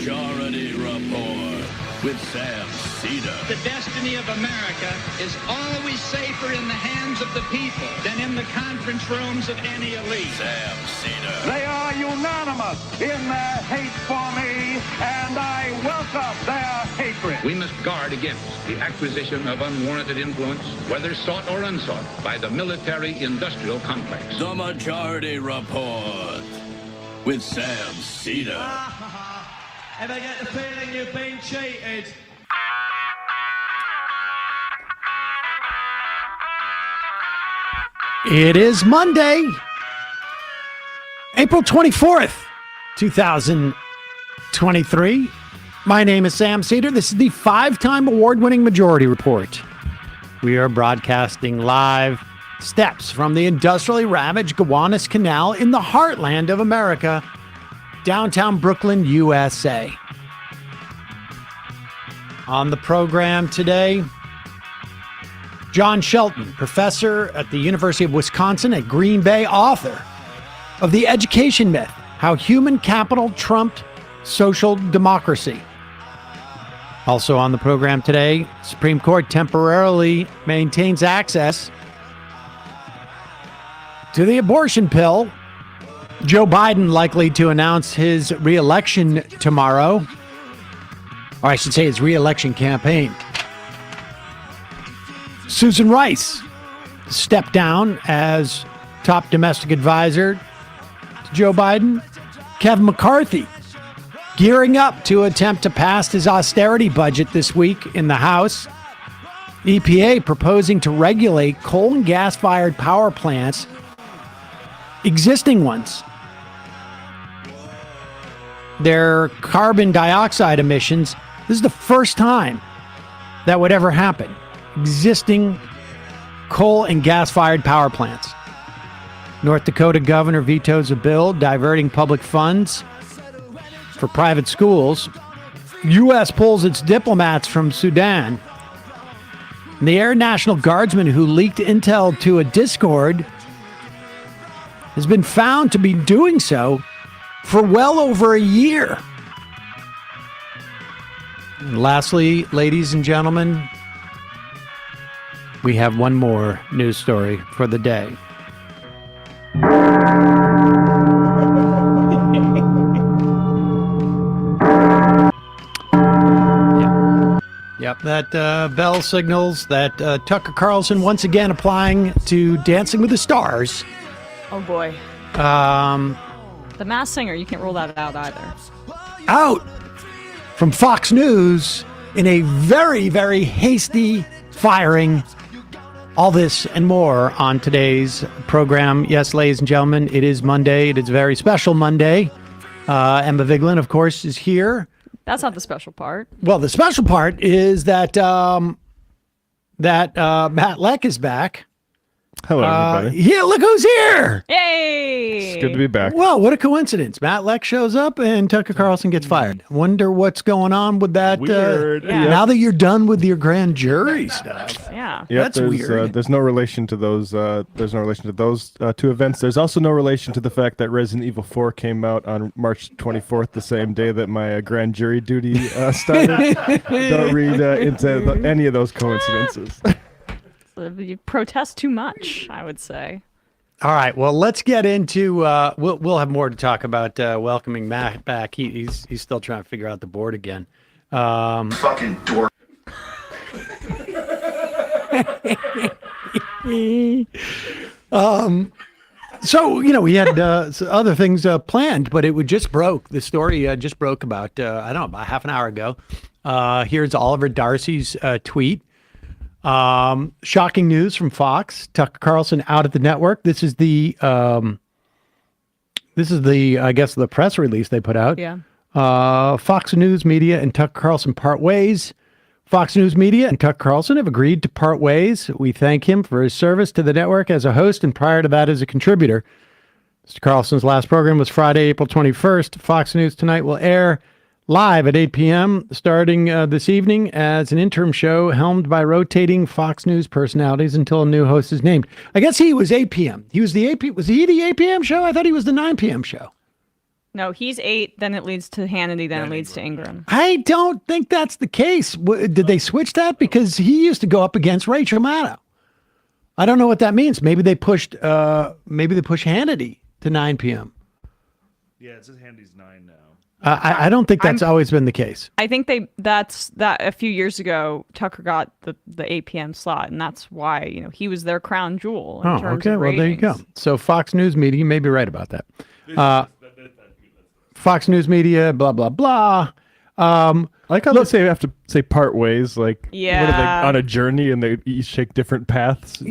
Majority Report with Sam Seder. The destiny of America is always safer in the hands of the people than in the conference rooms of any elite. Sam Seder. They are unanimous in their hate for me, and I welcome their hatred. We must guard against the acquisition of unwarranted influence, whether sought or unsought, by the military-industrial complex. The Majority Report with Sam Seder. Ever get the feeling you've been cheated? It is Monday, April 24th, 2023. My name is Sam Seder. This is the 5-time award-winning Majority Report. We are broadcasting live steps from the industrially ravaged Gowanus Canal in the heartland of America, downtown Brooklyn, USA. On the program today, Jon Shelton, professor at the University of Wisconsin at Green Bay, author of The Education Myth, How Human Capital Trumped Social Democracy. Also on the program today, Supreme Court temporarily maintains access to the abortion pill. Joe Biden likely to announce his re-election tomorrow. Or I should say his re-election campaign. Susan Rice stepped down as top domestic advisor to Joe Biden. Kevin McCarthy gearing up to attempt to pass his austerity budget this week in the House. EPA proposing to regulate coal and gas-fired power plants, existing ones. Their carbon dioxide emissions, this is the first time that would ever happen. Existing coal and gas-fired power plants. North Dakota governor vetoes a bill diverting public funds for private schools. U.S. pulls its diplomats from Sudan. And the Air National Guardsman who leaked intel to a Discord has been found to be doing so for well over a year. And lastly, ladies and gentlemen, we have one more news story for the day. Yep, that bell signals that Tucker Carlson once again applying to Dancing with the Stars. Oh boy. The Masked Singer, you can't rule that out either. Out from Fox News in a very, very hasty firing. All this and more on today's program. Yes, ladies and gentlemen, it is Monday. It is a very special Monday. Emma Vigeland, of course, is here. That's not the special part. Well, the special part is that Matt Leck is back. Hello, everybody. Yeah, look who's here. Yay! It's good to be back. Well, what a coincidence. Matt Leck shows up and Tucker Carlson gets fired. Wonder what's going on with that. Weird. Yeah. Now that you're done with your grand jury stuff. Yeah. That's weird. There's no relation to those. There's no relation to those two events. There's also no relation to the fact that Resident Evil 4 came out on March 24th, the same day that my grand jury duty started. Don't read into any of those coincidences. You protest too much, I would say. All right. Well, let's get into. We'll have more to talk about welcoming Matt back. He's still trying to figure out the board again. Fucking dork. So, we had other things planned, but it just broke. The story just broke about, about half an hour ago. Here's Oliver Darcy's tweet. Shocking news from Fox. Tucker Carlson out at the network. This is the I guess, the press release they put out. Yeah. Fox News Media and Tucker Carlson part ways. Fox News Media and Tucker Carlson have agreed to part ways. We thank him for his service to the network as a host and prior to that as a contributor. Mr. Carlson's last program was Friday, April 21st. Fox News Tonight will air live at 8 p.m. starting this evening as an interim show helmed by rotating Fox News personalities until a new host is named. I guess he was 8 p.m. He was the 8 p.m. Was he the 8 p.m. show? I thought he was the 9 p.m. show. No, he's 8, then it leads to Hannity, then it leads to Ingram. I don't think that's the case. Did they switch that? Because he used to go up against Rachel Maddow. I don't know what that means. Maybe they pushed Hannity to 9 p.m. Yeah, it says Handy's 9 now. I don't think that's always been the case. I think that a few years ago, Tucker got the 8 p.m. slot, and that's why he was their crown jewel. In terms of Well, there you go. ratings. So Fox News Media, you may be right about that. Fox News Media, blah blah blah. I like how they say you have to say part ways. Like, what are Yeah. they on a journey and they each take different paths?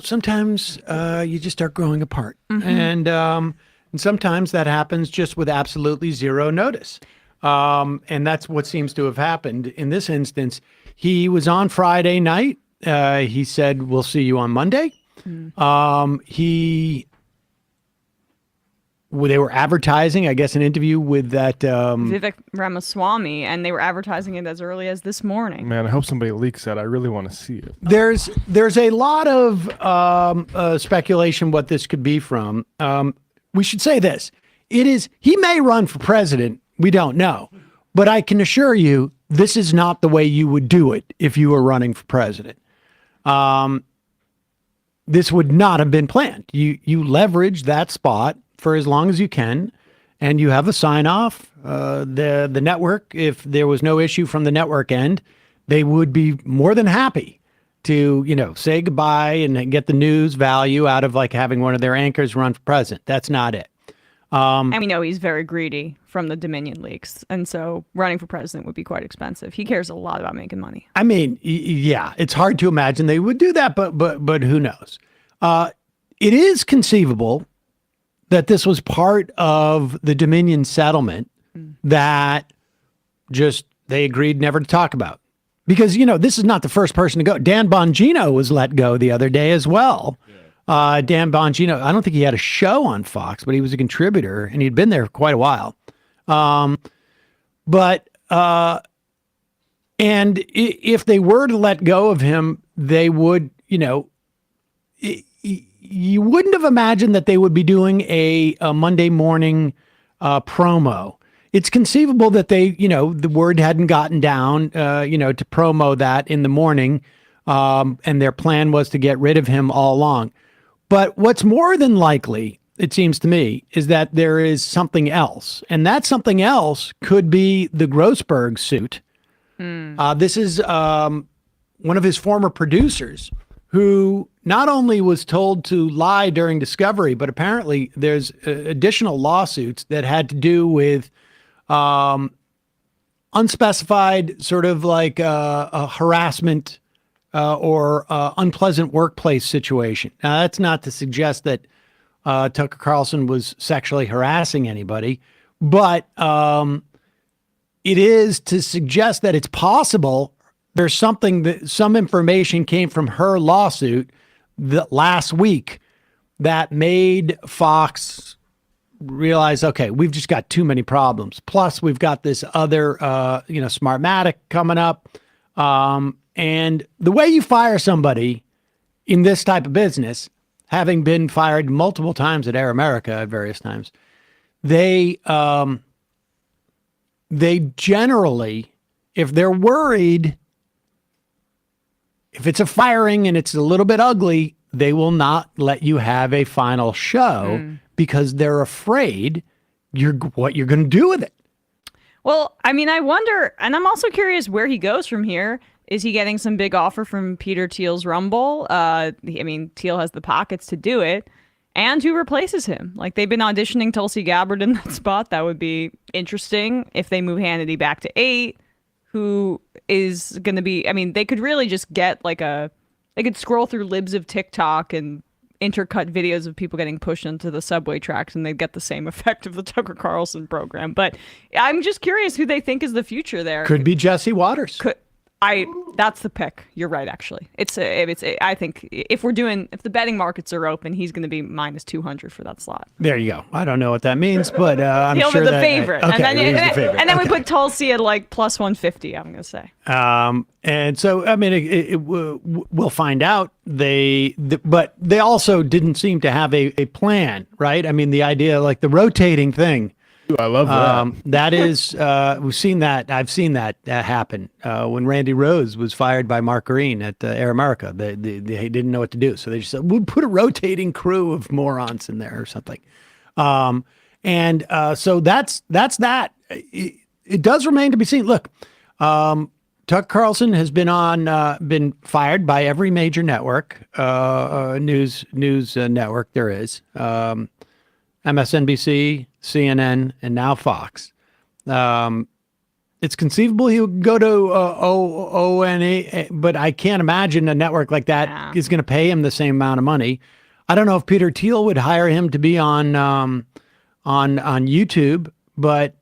Sometimes you just start growing apart, and sometimes that happens just with absolutely zero notice. And that's what seems to have happened in this instance. He was on Friday night. He said, "We'll see you on Monday." They were advertising, I guess, an interview with that. Vivek Ramaswamy, and they were advertising it as early as this morning. Man, I hope somebody leaks that. I really want to see it. There's a lot of speculation what this could be from. We should say this: he may run for president. We don't know, but I can assure you, this is not the way you would do it if you were running for president. This would not have been planned. You leverage that spot for as long as you can, and you have a sign off. The network, if there was no issue from the network end, they would be more than happy to say goodbye and get the news value out of like having one of their anchors run for president. That's not it. And we know he's very greedy from the Dominion leaks, and so running for president would be quite expensive. He cares a lot about making money. I mean, yeah, it's hard to imagine they would do that, but who knows? It is conceivable that this was part of the Dominion settlement that just they agreed never to talk about. Because, this is not the first person to go. Dan Bongino was let go the other day as well. Dan Bongino, I don't think he had a show on Fox, but he was a contributor, and he'd been there for quite a while. And if they were to let go of him, they would, you wouldn't have imagined that they would be doing a Monday morning promo. It's conceivable that they, the word hadn't gotten down, to promo that in the morning, and their plan was to get rid of him all along. But what's more than likely, it seems to me, is that there is something else, and that something else could be the Grossberg suit. This is one of his former producers, who not only was told to lie during discovery, but apparently there's additional lawsuits that had to do with unspecified sort of like a harassment or unpleasant workplace situation. Now, that's not to suggest that Tucker Carlson was sexually harassing anybody, but it is to suggest that it's possible there's some information came from her lawsuit last week that made Fox realize, okay, we've just got too many problems. Plus, we've got this other, Smartmatic coming up. And the way you fire somebody in this type of business, having been fired multiple times at Air America at various times, they generally, if they're worried, if it's a firing and it's a little bit ugly, they will not let you have a final show because they're afraid what you're going to do with it. Well, I mean, I wonder, and I'm also curious where he goes from here. Is he getting some big offer from Peter Thiel's Rumble? Thiel has the pockets to do it. And who replaces him? Like, they've been auditioning Tulsi Gabbard in that spot. That would be interesting if they move Hannity back to 8. Who is going to be, they could really just get they could scroll through libs of TikTok and intercut videos of people getting pushed into the subway tracks, and they'd get the same effect of the Tucker Carlson program. But I'm just curious who they think is the future there. Could be Jesse Waters. That's the pick. You're right, actually. I think if the betting markets are open, he's going to be minus 200 for that slot. There you go. I don't know what that means, but I'm He'll sure be the that favorite. Okay, and he's the favorite. And then Okay. we put Tulsi at like plus 150, I'm going to say. And so, we'll find out. But they also didn't seem to have a plan, right? The idea, like the rotating thing, I love that. That is, we've seen that. I've seen that happen when Randy Rose was fired by Mark Green at Air America. They didn't know what to do, so they just said, "We'll put a rotating crew of morons in there or something." So that's that. It does remain to be seen. Look, Tucker Carlson has been fired by every major network, news network there is. MSNBC, CNN, and now Fox. It's conceivable he would go to ONE, but I can't imagine a network like that is going to pay him the same amount of money. I don't know if Peter Thiel would hire him to be on YouTube, but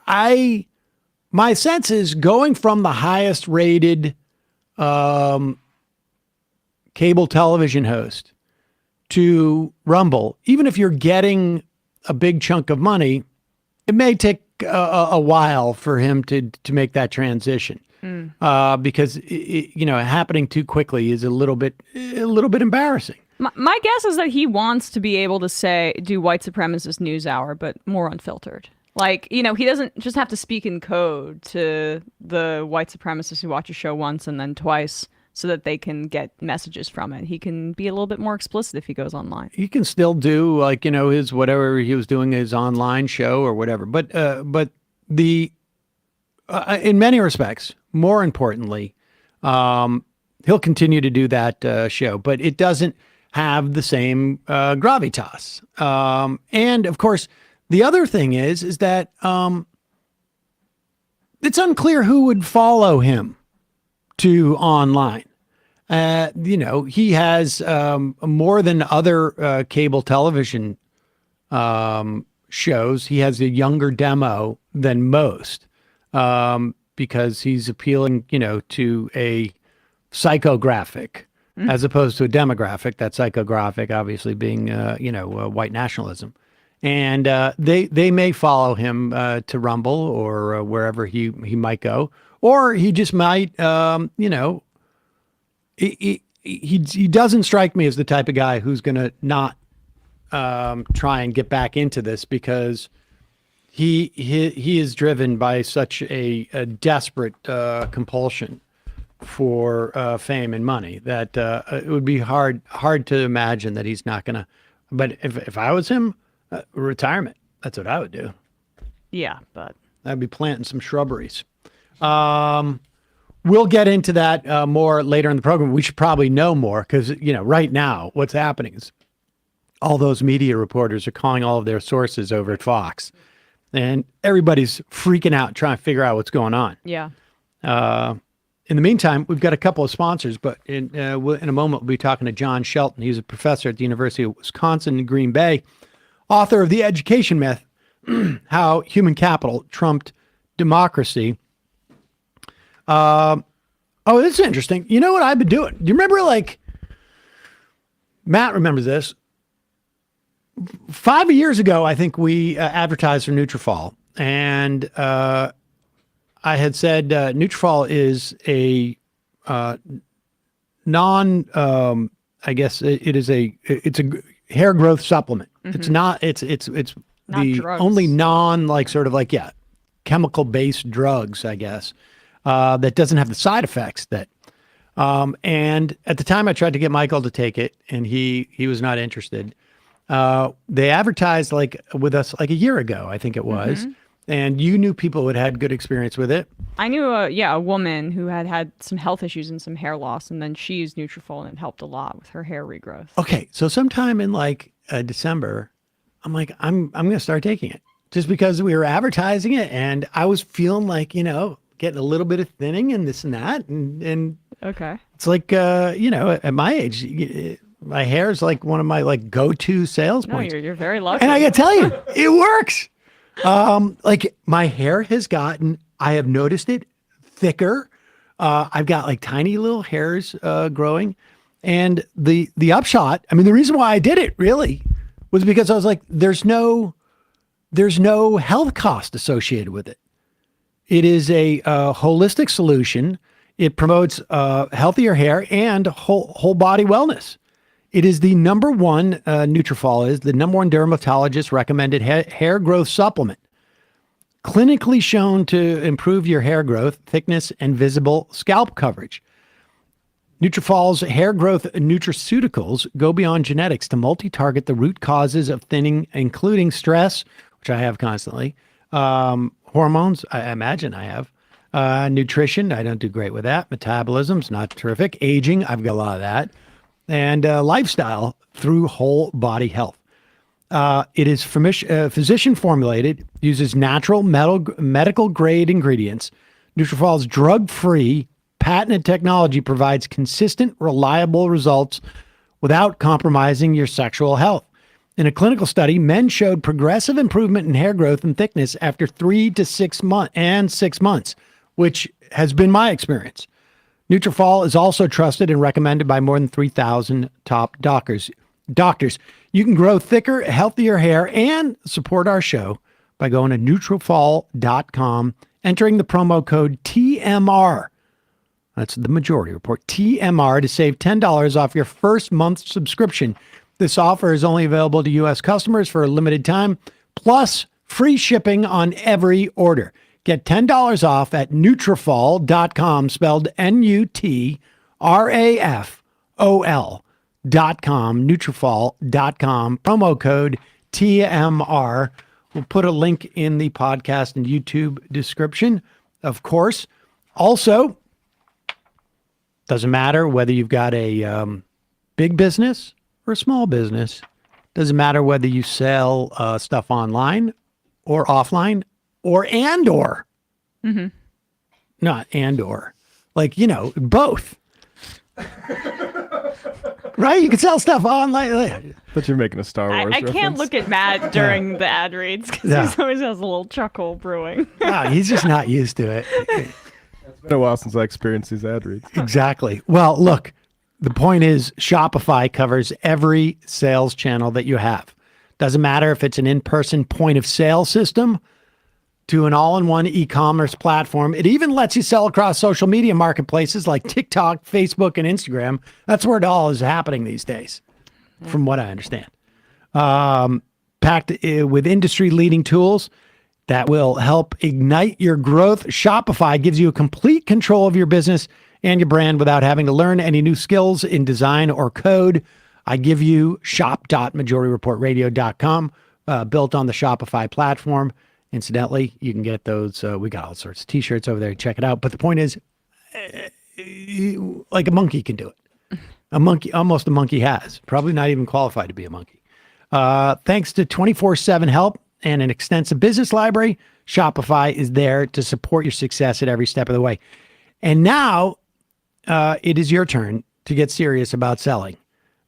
my sense is going from the highest rated cable television host to Rumble, even if you're getting a big chunk of money, it may take a while for him to make that transition because happening too quickly is a little bit embarrassing. My guess is that he wants to be able to do white supremacist news hour, but more unfiltered. Like, he doesn't just have to speak in code to the white supremacists who watch a show once and then twice so that they can get messages from it. He can be a little bit more explicit if he goes online. He can still do his whatever he was doing, his online show or whatever. But in many respects, more importantly, he'll continue to do that show, but it doesn't have the same gravitas. And of course, the other thing is that it's unclear who would follow him to online. He has more than other cable television shows. He has a younger demo than most because he's appealing, to a psychographic as opposed to a demographic. That psychographic obviously being, white nationalism. And they may follow him to Rumble or wherever he might go, or he just might, he doesn't strike me as the type of guy who's going to not try and get back into this because he is driven by such a desperate compulsion for fame and money that it would be hard to imagine that he's not going to. But if I was him, retirement, that's what I would do. Yeah, but I'd be planting some shrubberies. We'll get into that more later in the program. We should probably know more because, right now what's happening is all those media reporters are calling all of their sources over at Fox and everybody's freaking out trying to figure out what's going on. Yeah. In the meantime, we've got a couple of sponsors, but in a moment, we'll be talking to Jon Shelton. He's a professor at the University of Wisconsin in Green Bay, author of The Education Myth, How Human Capital Trumped Democracy. This is interesting. You know what I've been doing? Do you remember, Matt remembers this. 5 years ago, I think we advertised for Nutrafol, and I had said Nutrafol is a it's a hair growth supplement. Mm-hmm. It's not the drugs. Only chemical based drugs, I guess, that doesn't have the side effects that. And at the time I tried to get Michael to take it and he was not interested. They advertised with us a year ago, I think it was. Mm-hmm. And you knew people who had had good experience with it. I knew a woman who had some health issues and some hair loss, and then she used Nutrafol, and it helped a lot with her hair regrowth. Okay, so sometime in December, I'm I'm going to start taking it just because we were advertising it, and I was feeling getting a little bit of thinning and this and that, and okay, it's at my age, my hair is one of my go-to sales points. No, you're very lucky, and I got to tell you, it works. My hair has gotten, I have noticed it thicker. I've got tiny little hairs, growing, and the upshot, the reason why I did it really was because I was there's no health cost associated with it. It is a holistic solution. It promotes, healthier hair and whole body wellness. It is the number one, Nutrafol is the number one dermatologist recommended hair growth supplement. Clinically shown to improve your hair growth, thickness, and visible scalp coverage. Nutrafol's hair growth nutraceuticals go beyond genetics to multi-target the root causes of thinning, including stress, which I have constantly, hormones, I imagine I have, nutrition, I don't do great with that, metabolism's not terrific, aging, I've got a lot of that, and lifestyle through whole body health. It is physician formulated, uses natural medical grade ingredients. Nutrafol's drug-free patented technology provides consistent, reliable results without compromising your sexual health. In a clinical study, men showed progressive improvement in hair growth and thickness after 3 to 6 months, which has been my experience. Nutrafol is also trusted and recommended by more than 3,000 top doctors. You can grow thicker, healthier hair and support our show by going to Nutrafol.com, entering the promo code TMR. That's the Majority Report, TMR, to save $10 off your first month's subscription. This offer is only available to U.S. customers for a limited time, plus free shipping on every order. Get $10 off at Nutrafol.com, spelled Nutrafol.com, Nutrafol.com, promo code TMR. We'll put a link in the podcast and YouTube description, of course. Also, doesn't matter whether you've got a big business or a small business. Doesn't matter whether you sell stuff online or offline or. Mm-hmm. Not and/or. Like, both. Right? You can sell stuff online. But you're making a Star Wars I can't reference. look at Matt during the ad reads because he always has a little chuckle brewing. No, he's just not used to it. It's been a while since I experienced these ad reads. Exactly. Well, look, the point is Shopify covers every sales channel that you have. Doesn't matter if it's an in-person point of sale system to an all-in-one e-commerce platform. It even lets you sell across social media marketplaces like TikTok, Facebook, and Instagram. That's where it all is happening these days, from what I understand. Packed with industry-leading tools that will help ignite your growth. Shopify gives you a complete control of your business and your brand without having to learn any new skills in design or code. I give you shop.majorityreportradio.com, built on the Shopify platform. Incidentally, you can get those. We got all sorts of t-shirts over there. Check it out. But the point is, like a monkey can do it. Almost a monkey has. Probably not even qualified to be a monkey. Thanks to 24/7 help and an extensive business library, Shopify is there to support your success at every step of the way. And now it is your turn to get serious about selling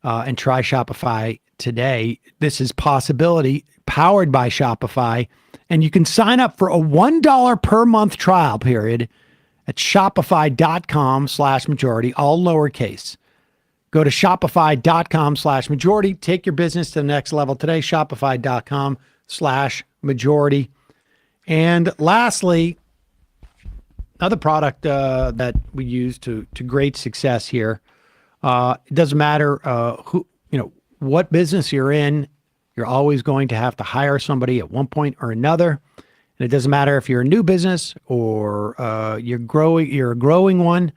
and try Shopify today. This is Possibility, powered by Shopify. And you can sign up for a $1 per month trial period at shopify.com/majority, all lowercase. Go to shopify.com/majority. Take your business to the next level today. Shopify.com/majority. And lastly, another product that we use to great success here. It doesn't matter what business you're in. You're always going to have to hire somebody at one point or another. And it doesn't matter if you're a new business or you're a growing one.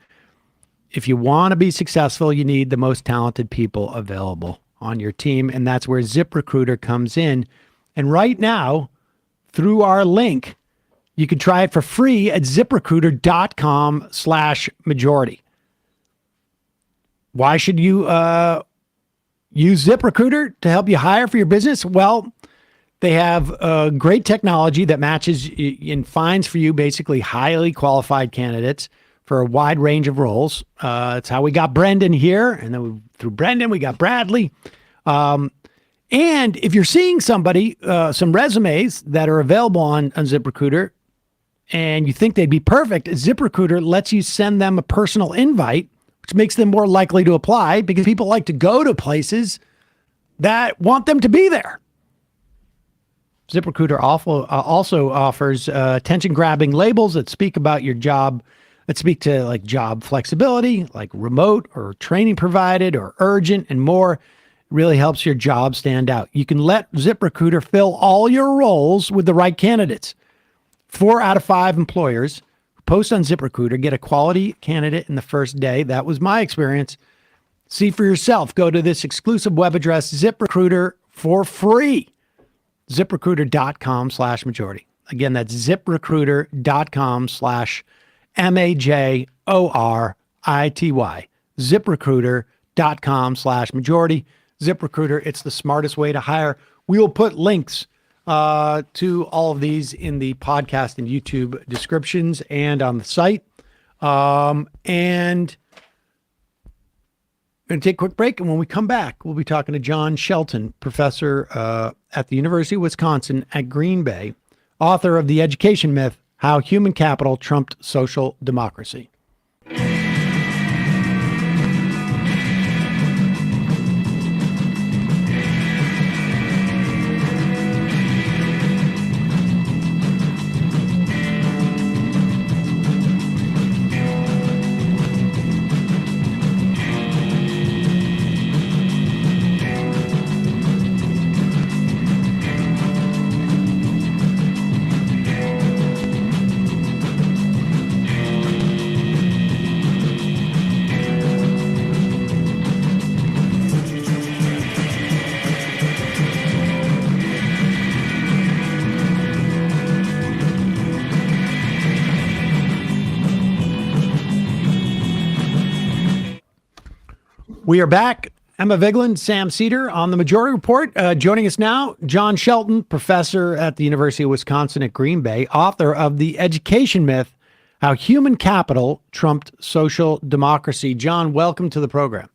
If you want to be successful, you need the most talented people available on your team. And that's where ZipRecruiter comes in. And right now, through our link, you can try it for free at ZipRecruiter.com/majority. Why should you use ZipRecruiter to help you hire for your business? Well, they have great technology that matches and finds for you basically highly qualified candidates for a wide range of roles. That's how we got Brendan here. And then through Brendan, we got Bradley. And if you're seeing somebody, some resumes that are available on ZipRecruiter, and you think they'd be perfect, ZipRecruiter lets you send them a personal invite, which makes them more likely to apply because people like to go to places that want them to be there. ZipRecruiter also offers attention-grabbing labels that speak about your job, that speak to like job flexibility, like remote or training provided or urgent and more. really helps your job stand out. You can let ZipRecruiter fill all your roles with the right candidates. 4 out of 5 employers who post on ZipRecruiter get a quality candidate in the first day. That was my experience. See for yourself. Go to this exclusive web address, ZipRecruiter, for free. ZipRecruiter.com/majority. Again, that's ZipRecruiter.com/MAJORITY. ZipRecruiter.com/majority. ZipRecruiter, it's the smartest way to hire. We will put links to all of these in the podcast and YouTube descriptions and on the site. And we're going to take a quick break. And when we come back, we'll be talking to Jon Shelton, professor at the University of Wisconsin at Green Bay, author of The Education Myth, How Human Capital Trumped Social Democracy. We are back. Emma Vigeland, Sam Seder on the Majority Report. Joining us now, Jon Shelton, professor at the University of Wisconsin at Green Bay, author of The Education Myth, How Human Capital Trumped Social Democracy. Jon, welcome to the program.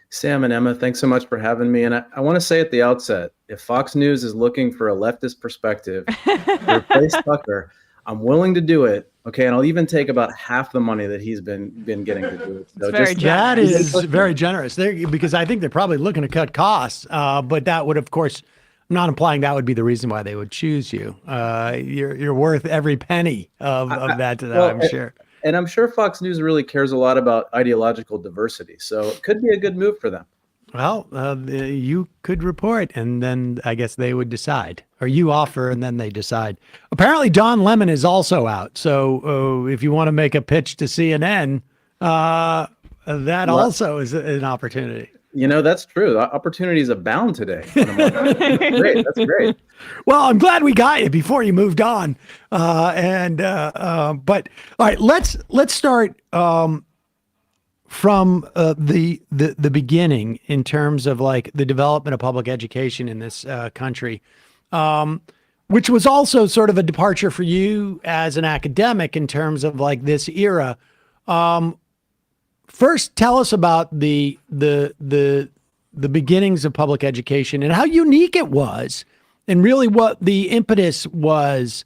Sam and Emma, thanks so much for having me. And I want to say at the outset, if Fox News is looking for a leftist perspective to replace Tucker, I'm willing to do it. Okay, and I'll even take about half the money that he's been getting to do it. So that is very generous there, because I think they're probably looking to cut costs. But that would, of course, I'm not implying that would be the reason why they would choose you. You're worth every penny of that to them, I'm sure. And I'm sure Fox News really cares a lot about ideological diversity. So it could be a good move for them. Well, you could report, and then I guess they would decide. Or you offer, and then they decide. Apparently, Don Lemon is also out. So if you want to make a pitch to CNN, that also is an opportunity. You know, that's true. The opportunities abound today. Great. That's great. Well, I'm glad we got you before you moved on. But all right, let's start from the beginning in terms of like the development of public education in this country, which was also sort of a departure for you as an academic in terms of like this era. First, tell us about the beginnings of public education and how unique it was, and really what the impetus was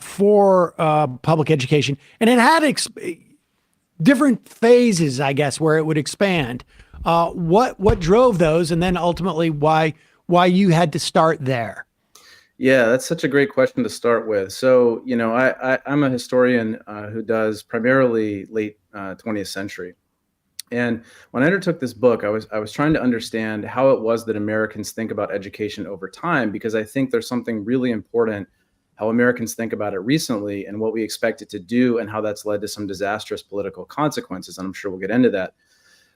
for public education. And it had different phases, I guess, where it would expand. What drove those, and then ultimately why you had to start there? Yeah, that's such a great question to start with. So, you know, I'm a historian who does primarily late 20th century. And when I undertook this book, I was trying to understand how it was that Americans think about education over time, because I think there's something really important how Americans think about it recently and what we expect it to do, and how that's led to some disastrous political consequences. And I'm sure we'll get into that.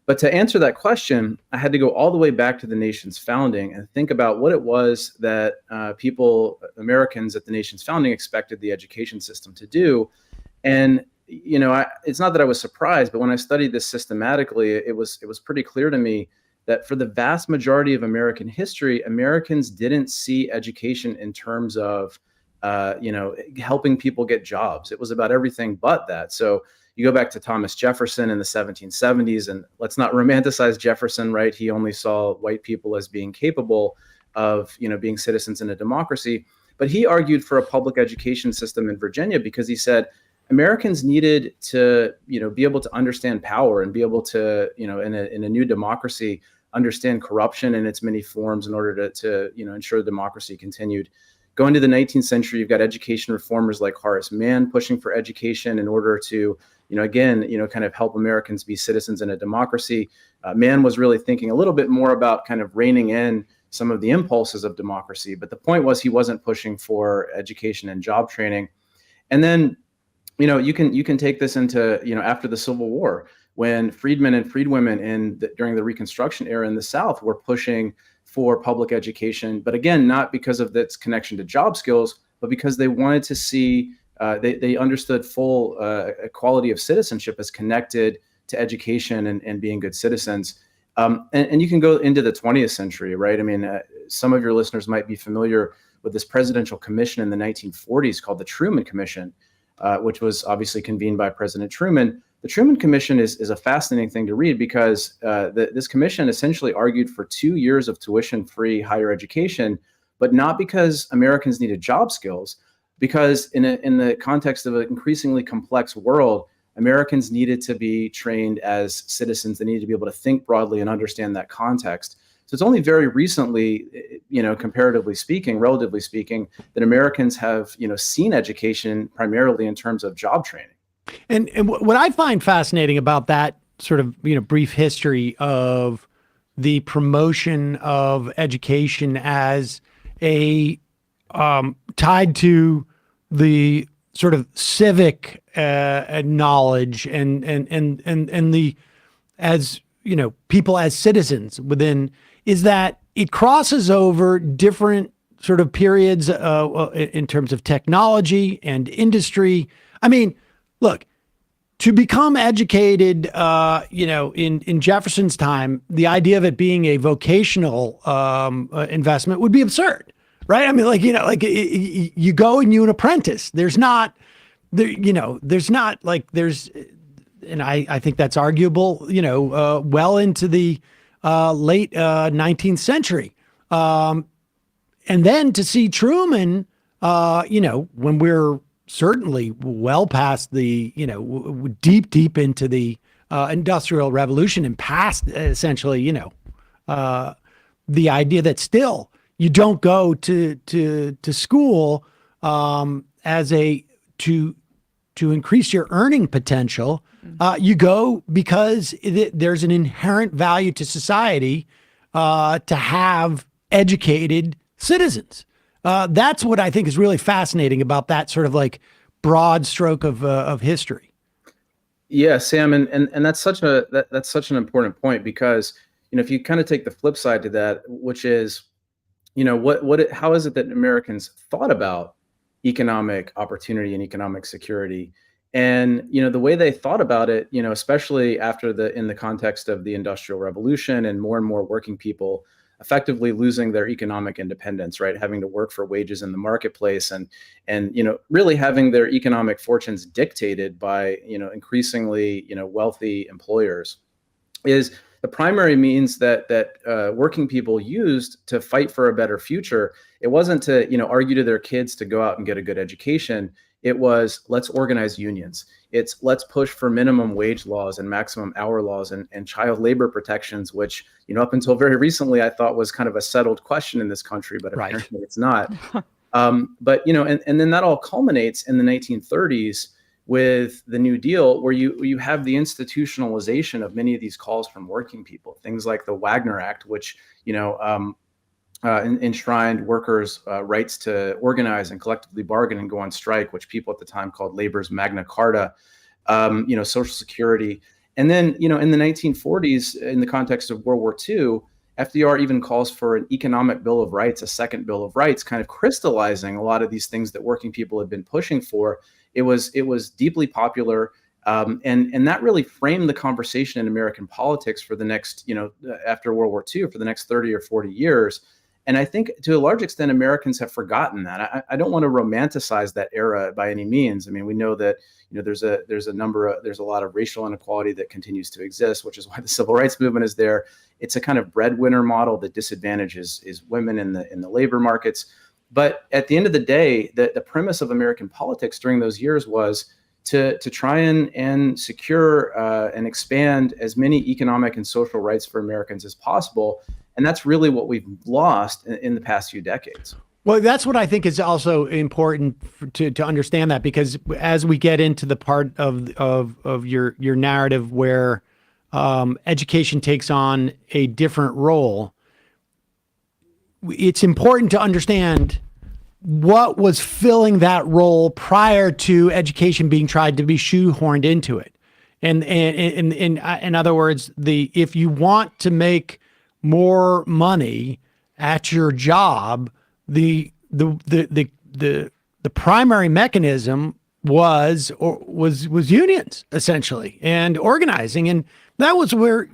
But to answer that question, I had to go all the way back to the nation's founding and think about what it was that Americans at the nation's founding expected the education system to do. And, you know, it's not that I was surprised, but when I studied this systematically, it was pretty clear to me that for the vast majority of American history, Americans didn't see education in terms of, helping people get jobs. It was about everything but that. So you go back to Thomas Jefferson in the 1770s, and let's not romanticize Jefferson, right? He only saw white people as being capable of, being citizens in a democracy. But he argued for a public education system in Virginia because he said Americans needed to, be able to understand power and be able to, in a new democracy, understand corruption in its many forms in order to ensure democracy continued, going to the 19th century, you've got education reformers like Horace Mann pushing for education in order to, again, kind of help Americans be citizens in a democracy. Mann was really thinking a little bit more about kind of reining in some of the impulses of democracy. But the point was he wasn't pushing for education and job training. And then, you can take this into, after the Civil War, when freedmen and freedwomen during the Reconstruction era in the South were pushing for public education, but again, not because of its connection to job skills, but because they wanted to see, they understood full equality of citizenship as connected to education and being good citizens. And you can go into the 20th century, right? I mean, some of your listeners might be familiar with this presidential commission in the 1940s called the Truman Commission, which was obviously convened by President Truman. The Truman Commission is a fascinating thing to read because this commission essentially argued for 2 years of tuition-free higher education, but not because Americans needed job skills, because in the context of an increasingly complex world, Americans needed to be trained as citizens. They needed to be able to think broadly and understand that context. So it's only very recently, comparatively speaking, relatively speaking, that Americans have, seen education primarily in terms of job training. And what I find fascinating about that sort of, brief history of the promotion of education as a tied to the sort of civic knowledge and the, as people as citizens within, is that it crosses over different sort of periods in terms of technology and industry. I mean, look, to become educated, in Jefferson's time, the idea of it being a vocational investment would be absurd, right? I mean, you go and you an apprentice. There's not, and I think that's arguable, well into the late 19th century. And then to see Truman, when we're certainly well past the, deep into the Industrial Revolution and past essentially, the idea that still you don't go to school to increase your earning potential. You go because there's an inherent value to society to have educated citizens. That's what I think is really fascinating about that sort of like broad stroke of history. Yeah, Sam, and that's such an important point because if you kind of take the flip side to that, which is how is it that Americans thought about economic opportunity and economic security? And the way they thought about it, especially in the context of the Industrial Revolution and more working people effectively losing their economic independence, right? Having to work for wages in the marketplace and really having their economic fortunes dictated by increasingly wealthy employers, is the primary means that working people used to fight for a better future. It wasn't to argue to their kids to go out and get a good education. It was, let's organize unions. It's, let's push for minimum wage laws and maximum hour laws and child labor protections, which, up until very recently, I thought was kind of a settled question in this country, but apparently it's not. But, and then that all culminates in the 1930s with the New Deal, where you have the institutionalization of many of these calls from working people, things like the Wagner Act, which, enshrined workers' rights to organize and collectively bargain and go on strike, which people at the time called labor's Magna Carta, Social Security. And then, in the 1940s, in the context of World War II, FDR even calls for an economic Bill of Rights, a second Bill of Rights, kind of crystallizing a lot of these things that working people had been pushing for. It was deeply popular. And that really framed the conversation in American politics for the next, after World War II, for the next 30 or 40 years. And I think to a large extent, Americans have forgotten that. I don't want to romanticize that era by any means. I mean, we know that, there's a lot of racial inequality that continues to exist, which is why the civil rights movement is there. It's a kind of breadwinner model that disadvantages is women in the labor markets. But at the end of the day, the premise of American politics during those years was to try and secure and expand as many economic and social rights for Americans as possible. And that's really what we've lost in the past few decades. Well, that's what I think is also important to understand that, because as we get into the part of your narrative where education takes on a different role, it's important to understand what was filling that role prior to education being tried to be shoehorned into it. And in other words, if you want to make more money at your job, the primary mechanism was unions, essentially, and organizing. And that was where,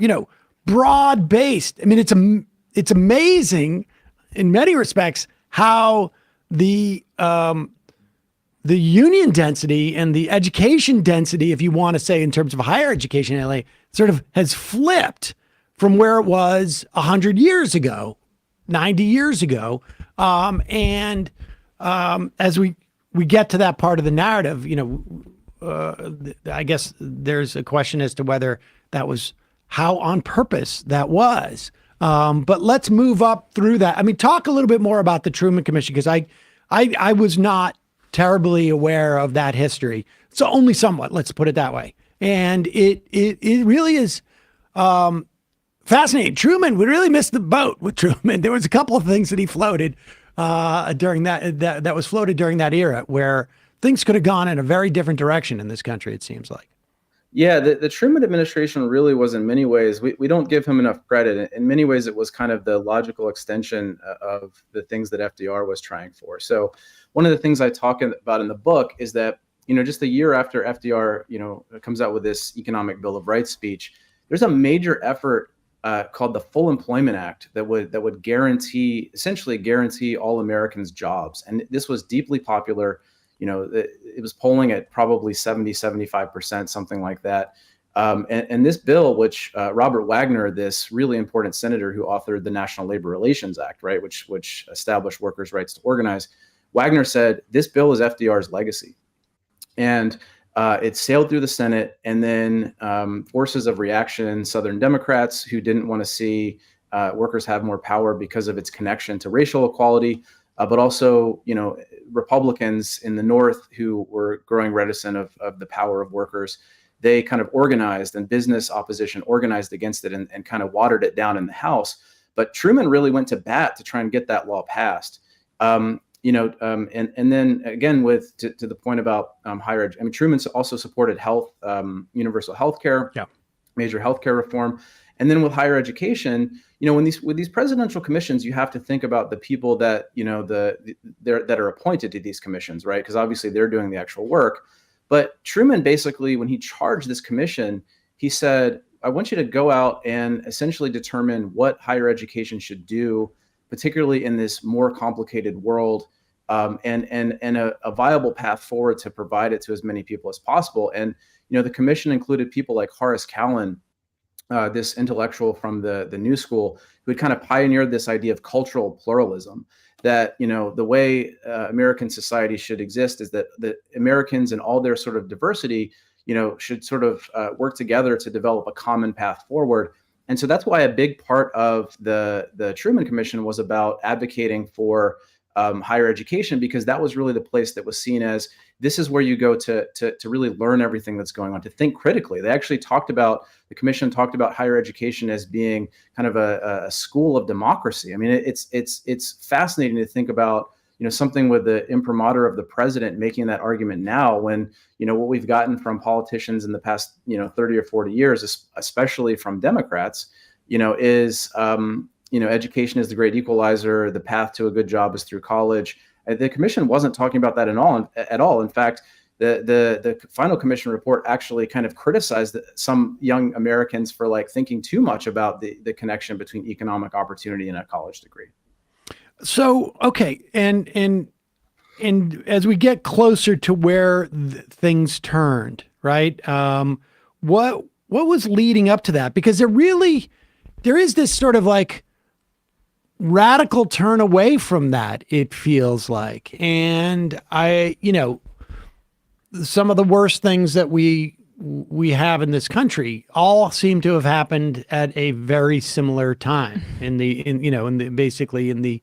broad based. I mean, it's amazing in many respects how the union density and the education density, if you want to say in terms of higher education in LA, sort of has flipped from where it was 100 years ago, 90 years ago. As we get to that part of the narrative, I guess there's a question as to whether that was how on purpose that was. But let's move up through that. I mean, talk a little bit more about the Truman Commission, because I was not terribly aware of that history. So only somewhat, let's put it that way. And it really is fascinating. Truman, we really missed the boat with Truman. There was a couple of things that he floated during that was floated during that era where things could have gone in a very different direction in this country, it seems like. Yeah, the Truman administration really was, in many ways, we don't give him enough credit. In many ways, it was kind of the logical extension of the things that FDR was trying for. So one of the things I talk about in the book is that, just a year after FDR, comes out with this Economic Bill of Rights speech, there's a major effort called the Full Employment Act that would essentially guarantee all Americans jobs. And this was deeply popular. It was polling at probably 75%, something like that. And this bill, which Robert Wagner, this really important senator who authored the National Labor Relations Act, right, which established workers' rights to organize, Wagner said this bill is FDR's legacy. And it sailed through the Senate, and then forces of reaction, Southern Democrats who didn't want to see workers have more power because of its connection to racial equality, but also, Republicans in the North who were growing reticent of the power of workers. They kind of organized, and business opposition organized against it and kind of watered it down in the House. But Truman really went to bat to try and get that law passed. And then again, to the point about higher education, I mean, Truman also supported universal health care, major healthcare reform. And then with higher education, with these presidential commissions, you have to think about the people that, that are appointed to these commissions, right? Because obviously they're doing the actual work. But Truman basically, when he charged this commission, he said, I want you to go out and essentially determine what higher education should do, particularly in this more complicated world, and a viable path forward to provide it to as many people as possible. And, the commission included people like Horace Cowan, this intellectual from the New School, who had kind of pioneered this idea of cultural pluralism, that, the way American society should exist is that the Americans and all their sort of diversity, should sort of work together to develop a common path forward. And so that's why a big part of the Truman Commission was about advocating for higher education, because that was really the place that was seen as, this is where you go to really learn everything that's going on, to think critically. They actually the commission talked about higher education as being kind of a school of democracy. I mean, it's fascinating to think about, something with the imprimatur of the president making that argument now, when, what we've gotten from politicians in the past, 30 or 40 years, especially from Democrats, is, education is the great equalizer. The path to a good job is through college. The commission wasn't talking about that at all. In fact, the final commission report actually kind of criticized some young Americans for thinking too much about the connection between economic opportunity and a college degree. So, okay. And as we get closer to where things turned, right? What was leading up to that? Because there is this sort of radical turn away from that, it feels like. And some of the worst things that we have in this country all seem to have happened at a very similar time basically in the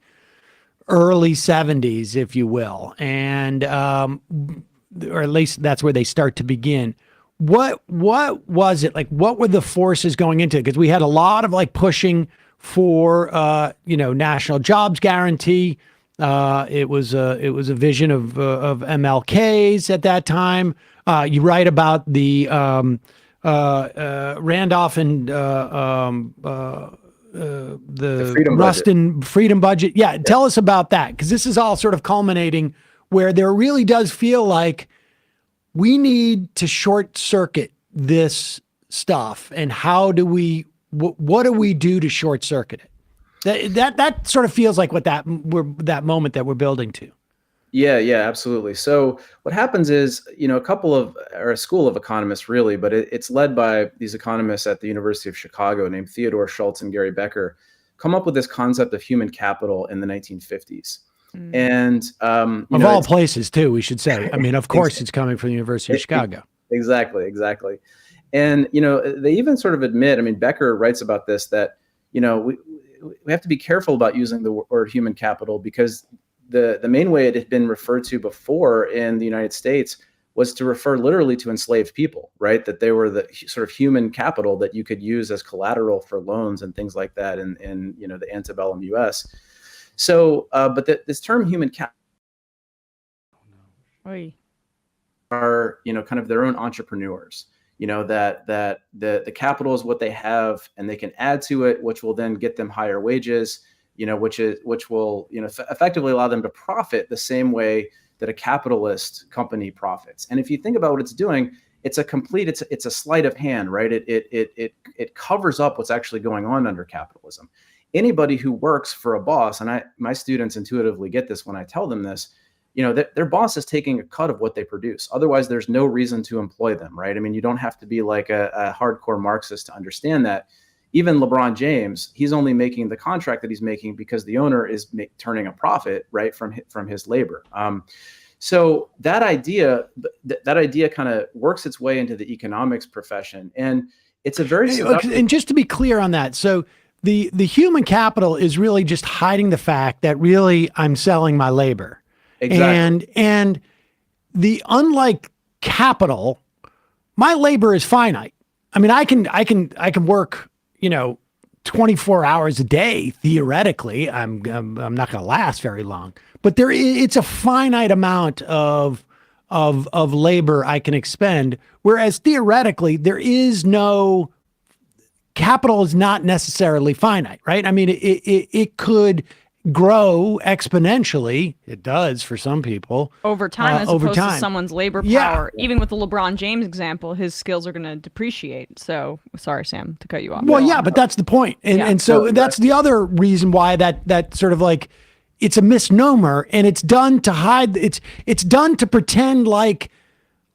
early 70s, if you will, and or at least that's where they start to begin. What was it like? What were the forces going into it? Because we had a lot of like pushing for national jobs guarantee. It was a vision of MLK's at that time. You write about the Randolph and the freedom freedom budget. Yeah, tell us about that, because this is all sort of culminating where there really does feel like we need to short circuit this stuff. And how do we? What do we do to short circuit it? That sort of feels like that moment that we're building to. Yeah, absolutely. So what happens is, a school of economists really, but it's led by these economists at the University of Chicago named Theodore Schultz and Gary Becker, come up with this concept of human capital in the 1950s. And of all places too, we should say. I mean, of course, it's coming from the University of Chicago. Exactly. And they even sort of admit. I mean, Becker writes about this, that we have to be careful about using the word human capital, because the main way it had been referred to before in the United States was to refer literally to enslaved people, right? That they were the sort of human capital that you could use as collateral for loans and things like that in the antebellum U.S. So, but this term human capital are kind of their own entrepreneurs. That the capital is what they have, and they can add to it, which will then get them higher wages. Which will effectively allow them to profit the same way that a capitalist company profits. And if you think about what it's doing, it's a sleight of hand, right? It covers up what's actually going on under capitalism. Anybody who works for a boss, and my students intuitively get this when I tell them this, that their boss is taking a cut of what they produce. Otherwise, there's no reason to employ them, right? I mean, you don't have to be like a hardcore Marxist to understand that. Even LeBron James, he's only making the contract that he's making because the owner is turning a profit, right, from his labor. So that idea kind of works its way into the economics profession, and it's a very and just to be clear on that, so the human capital is really just hiding the fact that really I'm selling my labor. Exactly. And unlike capital, my labor is finite. I mean, I can work 24 hours a day, theoretically. I'm not going to last very long, but it's a finite amount of labor I can expend. Whereas theoretically, capital is not necessarily finite, right? I mean, it could grow exponentially. It does for some people over time, as opposed to someone's labor power. Yeah. Even with the LeBron James example, his skills are going to depreciate. So sorry, Sam, to cut you off. Well, yeah, but that's the point. And so that's the other reason why that sort of like, it's a misnomer, and it's done to hide. It's done to pretend like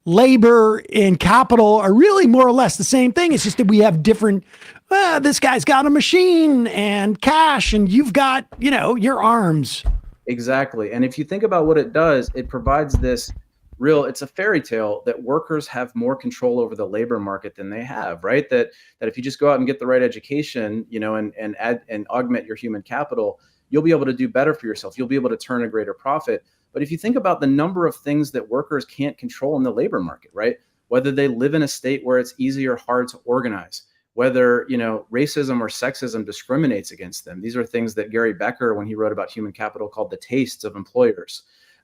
labor and capital are really more or less the same thing. It's just that we have different, this guy's got a machine and cash, and you've got, your arms. Exactly. And if you think about what it does, it provides this it's a fairy tale that workers have more control over the labor market than they have, right? That if you just go out and get the right education, and add and augment your human capital, you'll be able to do better for yourself. You'll be able to turn a greater profit. But if you think about the number of things that workers can't control in the labor market, right? Whether they live in a state where it's easy or hard to organize, whether, racism or sexism discriminates against them. These are things that Gary Becker, when he wrote about human capital, called the tastes of employers.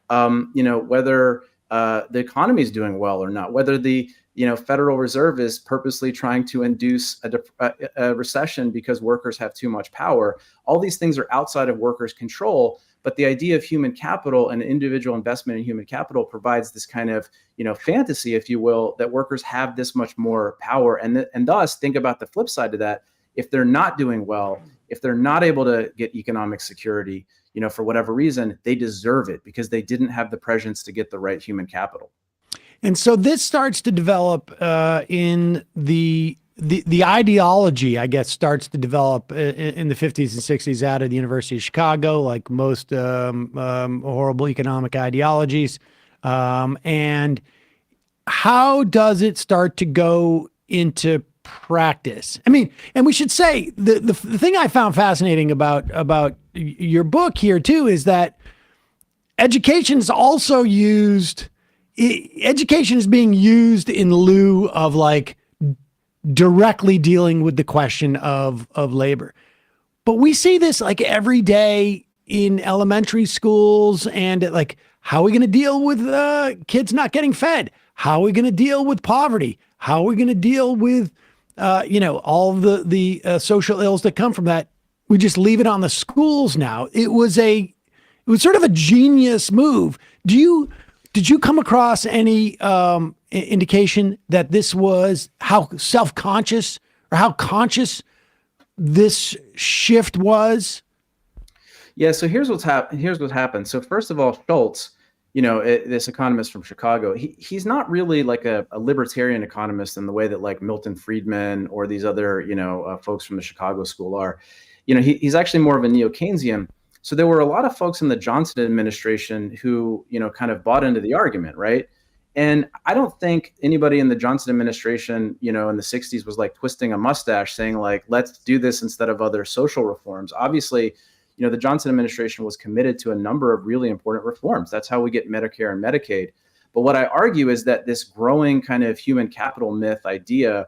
Whether the economy is doing well or not, whether the Federal Reserve is purposely trying to induce a recession because workers have too much power. All these things are outside of workers' control. But the idea of human capital and individual investment in human capital provides this kind of, fantasy, if you will, that workers have this much more power. And thus, think about the flip side to that. If they're not doing well, if they're not able to get economic security, for whatever reason, they deserve it because they didn't have the presence to get the right human capital. And so this starts to develop in the ideology, I guess, starts to develop in the 50s and 60s out of the University of Chicago, like most horrible economic ideologies. And how does it start to go into practice? I mean, and we should say the thing I found fascinating about your book here too is that education is also used. Education is being used in lieu of like directly dealing with the question of labor. But we see this like every day in elementary schools, and like, how are we going to deal with kids not getting fed? How are we going to deal with poverty? How are we going to deal with, all of the social ills that come from that? We just leave it on the schools now. It was sort of a genius move. Did you come across any indication that this was how self-conscious or how conscious this shift was? Yeah. So here's what's happened. So first of all, Schultz, this economist from Chicago, he's not really like a libertarian economist in the way that like Milton Friedman or these other, folks from the Chicago school are. He's actually more of a neo-Keynesian. So there were a lot of folks in the Johnson administration who, kind of bought into the argument, right? And I don't think anybody in the Johnson administration, in the 60s was like twisting a mustache saying like, let's do this instead of other social reforms. Obviously, the Johnson administration was committed to a number of really important reforms. That's how we get Medicare and Medicaid. But what I argue is that this growing kind of human capital myth idea,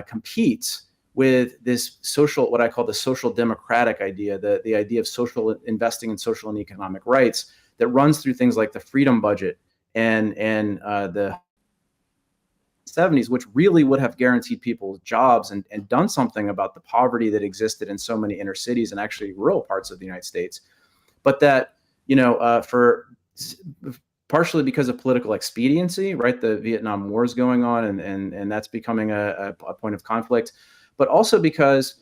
competes with this social, what I call the social democratic idea, the idea of social investing in social and economic rights that runs through things like the freedom budget and the 70s, which really would have guaranteed people jobs and done something about the poverty that existed in so many inner cities and actually rural parts of the United States. But that, for partially because of political expediency, right? The Vietnam War is going on and that's becoming a point of conflict, but also because,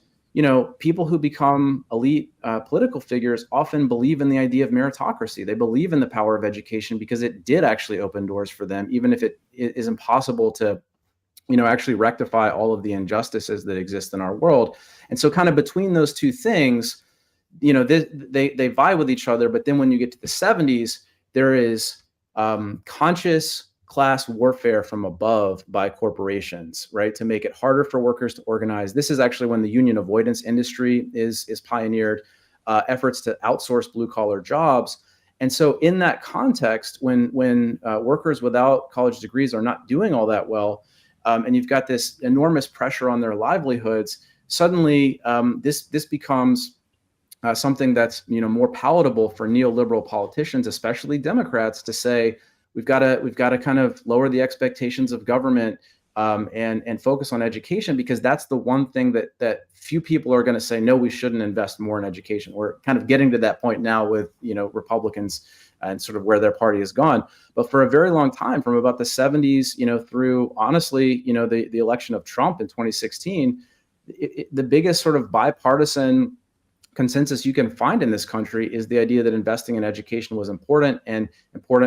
people who become elite political figures often believe in the idea of meritocracy. They believe in the power of education because it did actually open doors for them, even if it is impossible to, actually rectify all of the injustices that exist in our world. And so kind of between those two things, they vie with each other. But then when you get to the 70s, there is conscious class warfare from above by corporations, right, to make it harder for workers to organize. This is actually when the union avoidance industry is pioneered, efforts to outsource blue collar jobs. And so in that context, when workers without college degrees are not doing all that well, and you've got this enormous pressure on their livelihoods, suddenly this becomes something that's more palatable for neoliberal politicians, especially Democrats, to say, we've got to kind of lower the expectations of government and focus on education, because that's the one thing that few people are going to say, no, we shouldn't invest more in education. We're kind of getting to that point now with, Republicans and sort of where their party has gone. But for a very long time, from about the 70s, through honestly, the election of Trump in 2016, the biggest sort of bipartisan consensus you can find in this country is the idea that investing in education was important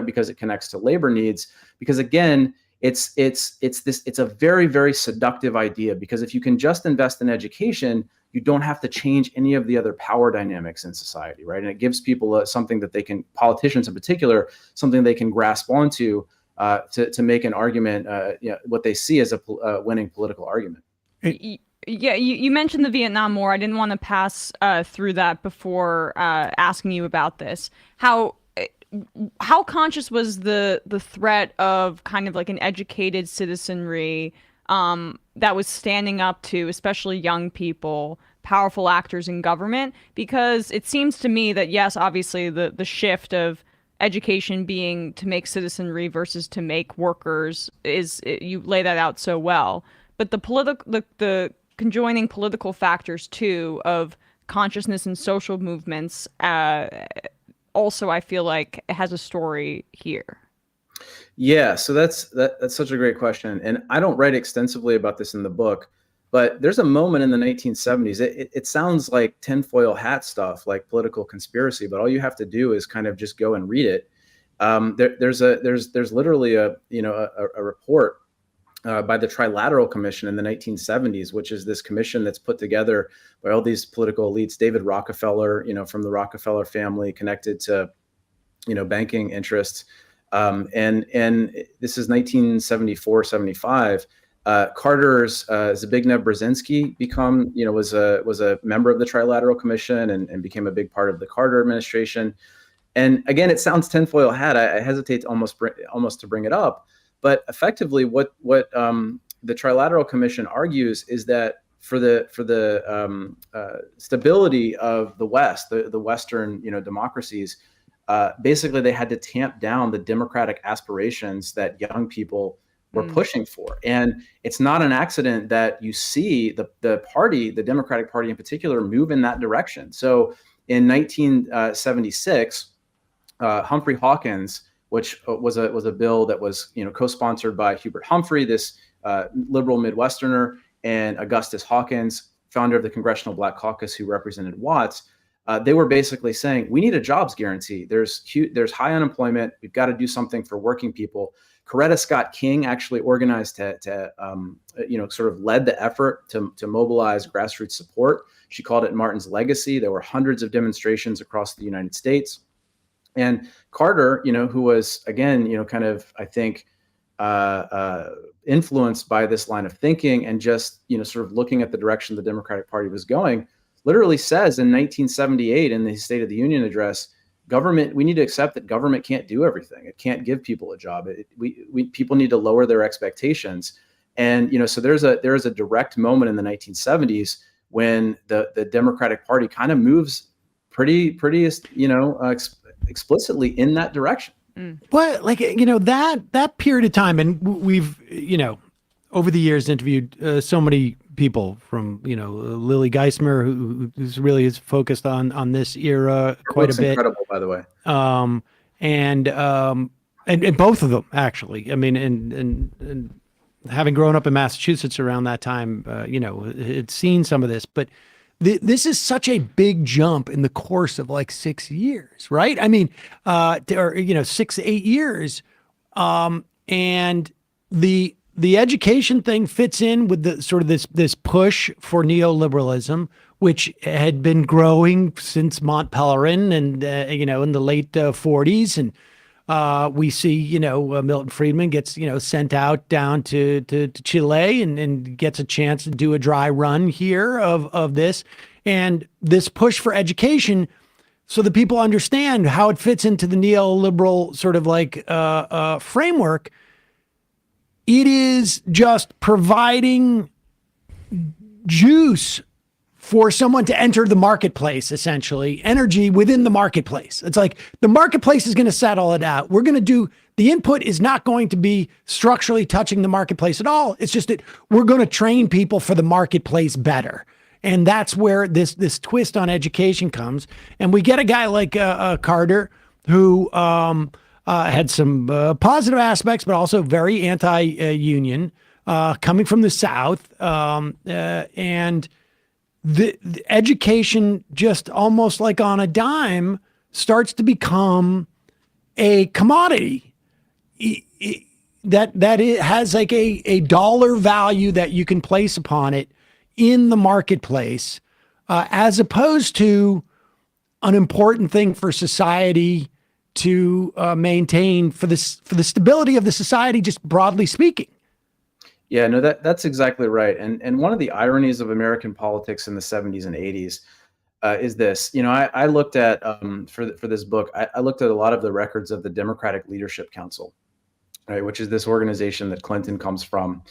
because it connects to labor needs. Because again, it's a very, very seductive idea, because if you can just invest in education, you don't have to change any of the other power dynamics in society, right? And it gives people something that they can, politicians in particular, something they can grasp onto to make an argument, what they see as a winning political argument. Yeah, you mentioned the Vietnam War. I didn't want to pass through that before asking you about this. How conscious was the threat of kind of like an educated citizenry that was standing up to, especially young people, powerful actors in government? Because it seems to me that, yes, obviously the shift of education being to make citizenry versus to make workers you lay that out so well. But the conjoining political factors too of consciousness and social movements also, I feel like it has a story here. Yeah, so that's such a great question, and I don't write extensively about this in the book, but there's a moment in the 1970s. It sounds like tinfoil hat stuff, like political conspiracy, but all you have to do is kind of just go and read it. There's literally a report by the Trilateral Commission in the 1970s, which is this commission that's put together by all these political elites. David Rockefeller, from the Rockefeller family, connected to, banking interests. And this is 1974, 75. Carter's Zbigniew Brzezinski was a member of the Trilateral Commission and became a big part of the Carter administration. And again, it sounds tinfoil hat. I hesitate to almost to bring it up, but effectively, what the Trilateral Commission argues is that for the stability of the West, the Western democracies, basically they had to tamp down the democratic aspirations that young people were pushing for. And it's not an accident that you see the party, the Democratic Party in particular, move in that direction. So in 1976, Humphrey Hawkins, which was a bill that was co-sponsored by Hubert Humphrey, this liberal Midwesterner, and Augustus Hawkins, founder of the Congressional Black Caucus, who represented Watts. They were basically saying, we need a jobs guarantee. There's high unemployment. We've got to do something for working people. Coretta Scott King actually organized to sort of led the effort to mobilize grassroots support. She called it Martin's Legacy. There were hundreds of demonstrations across the United States. And Carter, who was, again, kind of, I think, influenced by this line of thinking and just, sort of looking at the direction the Democratic Party was going, literally says in 1978 in the State of the Union address, we need to accept that government can't do everything. It can't give people a job. People need to lower their expectations. And, so there is a direct moment in the 1970s when the Democratic Party kind of moves pretty, explicitly in that direction. Well, that period of time, and we've, over the years interviewed so many people from, Lily Geismer, who's really is focused on this era quite a bit. Incredible, by the way. And both of them actually. I mean, and having grown up in Massachusetts around that time, had seen some of this, but this is such a big jump in the course of like 6 years, right? I mean, 6 to 8 years, and the education thing fits in with the sort of this push for neoliberalism, which had been growing since Mont Pelerin and in the late 40s, and we see Milton Friedman gets sent out down to Chile and gets a chance to do a dry run here of this, and this push for education, so that people understand how it fits into the neoliberal sort of like framework. It is just providing juice for someone to enter the marketplace, essentially, energy within the marketplace. It's like the marketplace is going to settle it out. We're going to do, the input is not going to be structurally touching the marketplace at all. It's just that we're going to train people for the marketplace better. And that's where this twist on education comes. And we get a guy like Carter, who had some positive aspects, but also very anti-union, coming from the South, and the education, just almost like on a dime, starts to become a commodity that it has like a dollar value that you can place upon it in the marketplace, as opposed to an important thing for society to maintain for the stability of the society, just broadly speaking. Yeah, no, that's exactly right. And one of the ironies of American politics in the 70s and 80s is this. I looked at for this book, I looked at a lot of the records of the Democratic Leadership Council, right, which is this organization that Clinton comes from,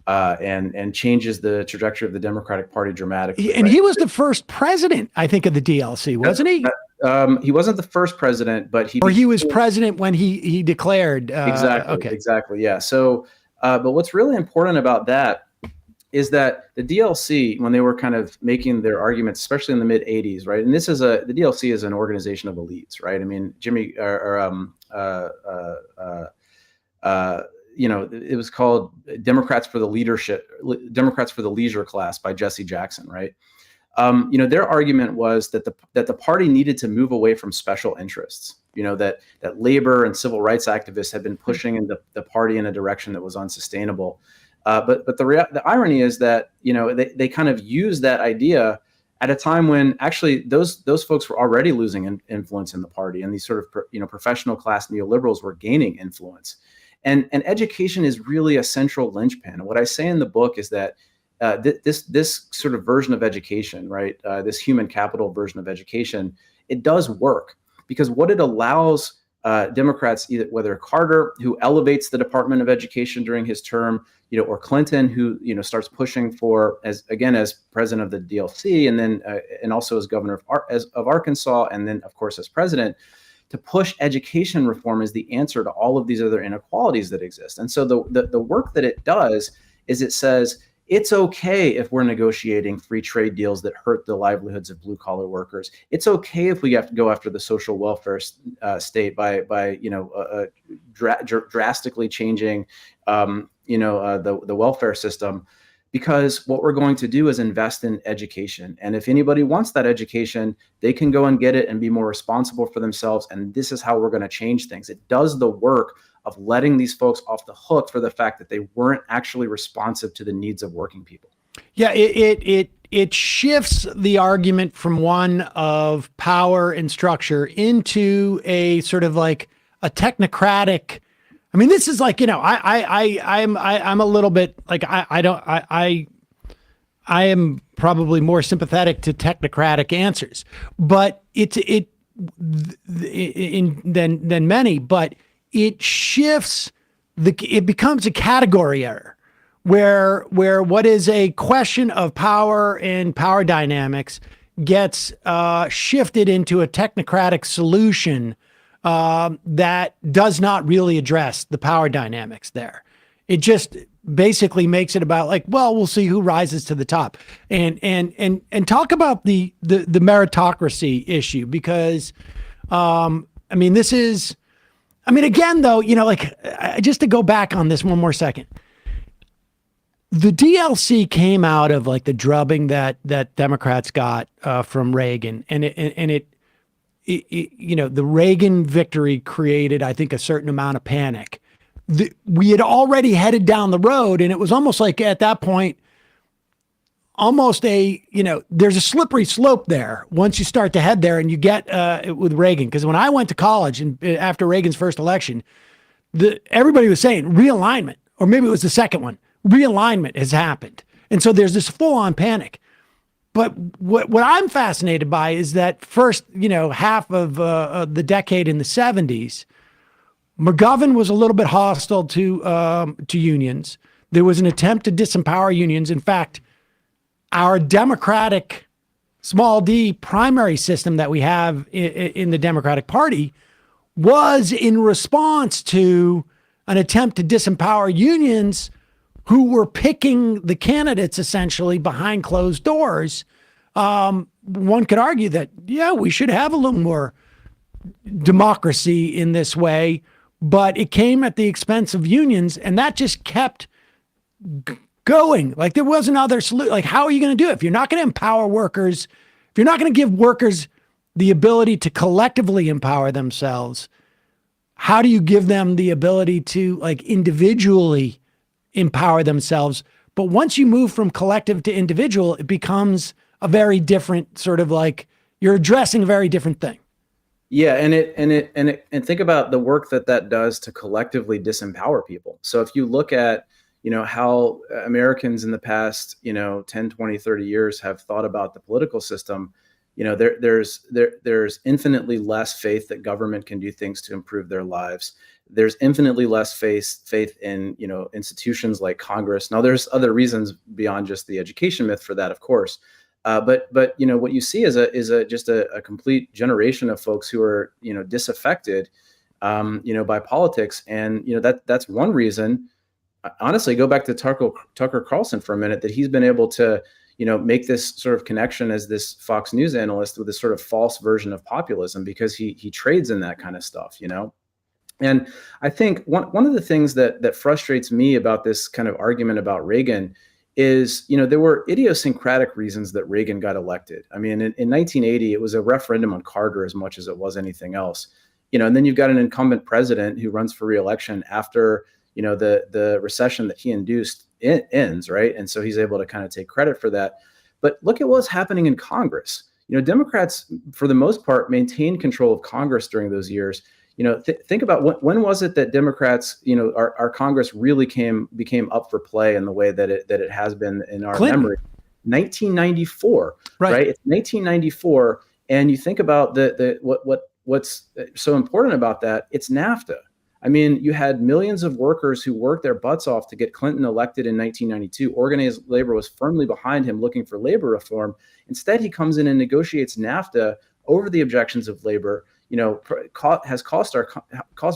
and changes the trajectory of the Democratic Party dramatically. And he was the first president, I think, of the DLC, wasn't he? He wasn't the first president, but he was president when he declared. Exactly. Okay. Exactly. Yeah. So, but what's really important about that is that the DLC, when they were kind of making their arguments, especially in the mid 80s, right? And the DLC is an organization of elites, right? I mean, it was called Democrats for the Leisure Class by Jesse Jackson, right? Their argument was that the party needed to move away from special interests. That labor and civil rights activists had been pushing the party in a direction that was unsustainable. But the irony is that they kind of used that idea at a time when actually those folks were already losing influence in the party, and these sort of professional class neoliberals were gaining influence. And education is really a central linchpin. And what I say in the book is that this sort of version of education, right, this human capital version of education, it does work, because what it allows Democrats, either whether Carter, who elevates the Department of Education during his term, or Clinton, who starts pushing for as president of the DLC, and then and also as governor of Arkansas, and then of course as president, to push education reform as the answer to all of these other inequalities that exist. And so the work that it does is it says it's okay if we're negotiating free trade deals that hurt the livelihoods of blue collar workers. It's okay if we have to go after the social welfare state by drastically changing the welfare system, because what we're going to do is invest in education. And if anybody wants that education, they can go and get it and be more responsible for themselves. And this is how we're going to change things. It does the work of letting these folks off the hook for the fact that they weren't actually responsive to the needs of working people. Yeah, it shifts the argument from one of power and structure into a sort of like a technocratic. I mean, this is like, I'm a little bit like I am probably more sympathetic to technocratic answers, but than many, but it shifts it becomes a category error where what is a question of power and power dynamics gets shifted into a technocratic solution that does not really address the power dynamics there. It just basically makes it about like, well, we'll see who rises to the top, and talk about the meritocracy issue, because this is. Again, though, just to go back on this one more second, the DLC came out of like the drubbing that Democrats got from Reagan, and the Reagan victory created, I think, a certain amount of panic. We had already headed down the road, and it was almost like at that point, almost there's a slippery slope there once you start to head there, and you get with Reagan. Because when I went to college and after Reagan's first election, everybody was saying realignment, or maybe it was the second one, realignment has happened. And so there's this full on panic. But what I'm fascinated by is that first, half of the decade in the 70s, McGovern was a little bit hostile to unions. There was an attempt to disempower unions. In fact, our Democratic small d primary system that we have in the Democratic Party was in response to an attempt to disempower unions who were picking the candidates essentially behind closed doors. One could argue that, yeah, we should have a little more democracy in this way, but it came at the expense of unions, and that just kept going. Like there was another solution. Like, how are you going to do it? If you're not going to empower workers, if you're not going to give workers the ability to collectively empower themselves, how do you give them the ability to like individually empower themselves? But once you move from collective to individual, it becomes a very different sort of like you're addressing a very different thing. Yeah, and think about the work that does to collectively disempower people. So if you look at how Americans in the past 10, 20, 30 years have thought about the political system, there's infinitely less faith that government can do things to improve their lives. There's infinitely less faith in institutions like Congress. Now there's other reasons beyond just the education myth for that, of course. But what you see is just a complete generation of folks who are disaffected by politics, and that's one reason. Honestly, go back to Tucker Carlson for a minute, that he's been able to make this sort of connection as this Fox News analyst with this sort of false version of populism, because he trades in that kind of stuff, And I think one of the things that frustrates me about this kind of argument about Reagan is, there were idiosyncratic reasons that Reagan got elected. I mean, in 1980, it was a referendum on Carter as much as it was anything else. And then you've got an incumbent president who runs for re-election after, the recession that he induced ends, right? And so he's able to kind of take credit for that. But look at what's happening in Congress. Democrats, for the most part, maintained control of Congress during those years. think about when was it that Democrats, our Congress really became up for play in the way that it has been in our Clinton. memory. 1994, Right. right? It's 1994, and you think about what's so important about that. It's NAFTA. I mean, you had millions of workers who worked their butts off to get Clinton elected in 1992. Organized labor was firmly behind him looking for labor reform. Instead, he comes in and negotiates NAFTA over the objections of labor, has cost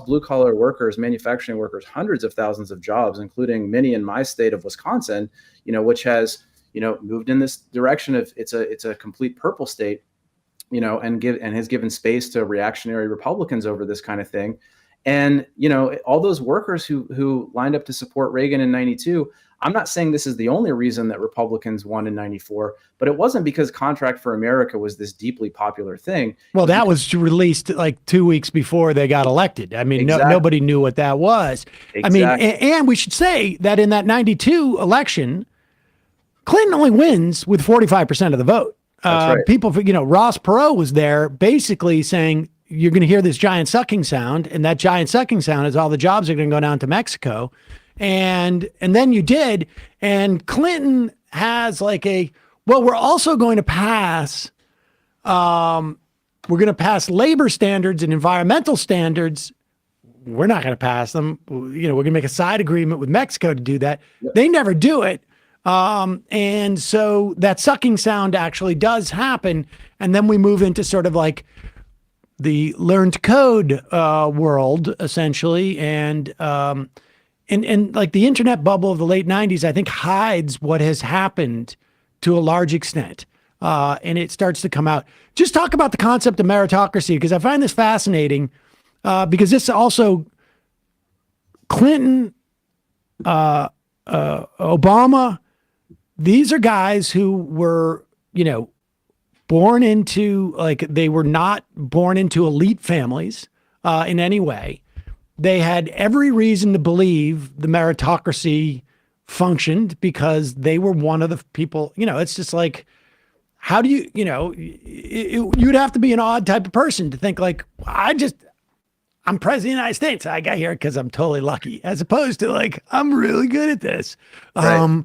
blue collar workers, manufacturing workers, hundreds of thousands of jobs, including many in my state of Wisconsin, which has, moved in this direction of it's a complete purple state, and has given space to reactionary Republicans over this kind of thing. And, all those workers who lined up to support Reagan in 92, I'm not saying this is the only reason that Republicans won in 94, but it wasn't because Contract for America was this deeply popular thing. Well, that was released like 2 weeks before they got elected. I mean, Exactly. nobody knew what that was. Exactly. I mean, and we should say that in that 92 election, Clinton only wins with 45% of the vote. That's right. People, Ross Perot was there basically saying, you're going to hear this giant sucking sound, and that giant sucking sound is all the jobs are going to go down to Mexico. And then you did, and Clinton has we're also going to pass, labor standards and environmental standards. We're not going to pass them. We're going to make a side agreement with Mexico to do that. Yep. They never do it. And so that sucking sound actually does happen. And then we move into sort of like the learned code world, essentially, and like the internet bubble of the late 90s, I think hides what has happened to a large extent, and it starts to come out. Just talk about the concept of meritocracy, because I find this fascinating, because this also Clinton, Obama, these are guys who were, born into, they were not born into elite families in any way. They had every reason to believe the meritocracy functioned because they were one of the people, it's just like, how do you, you'd have to be an odd type of person to think like, I'm president of the United States. I got here because I'm totally lucky, as opposed to like, I'm really good at this. Right.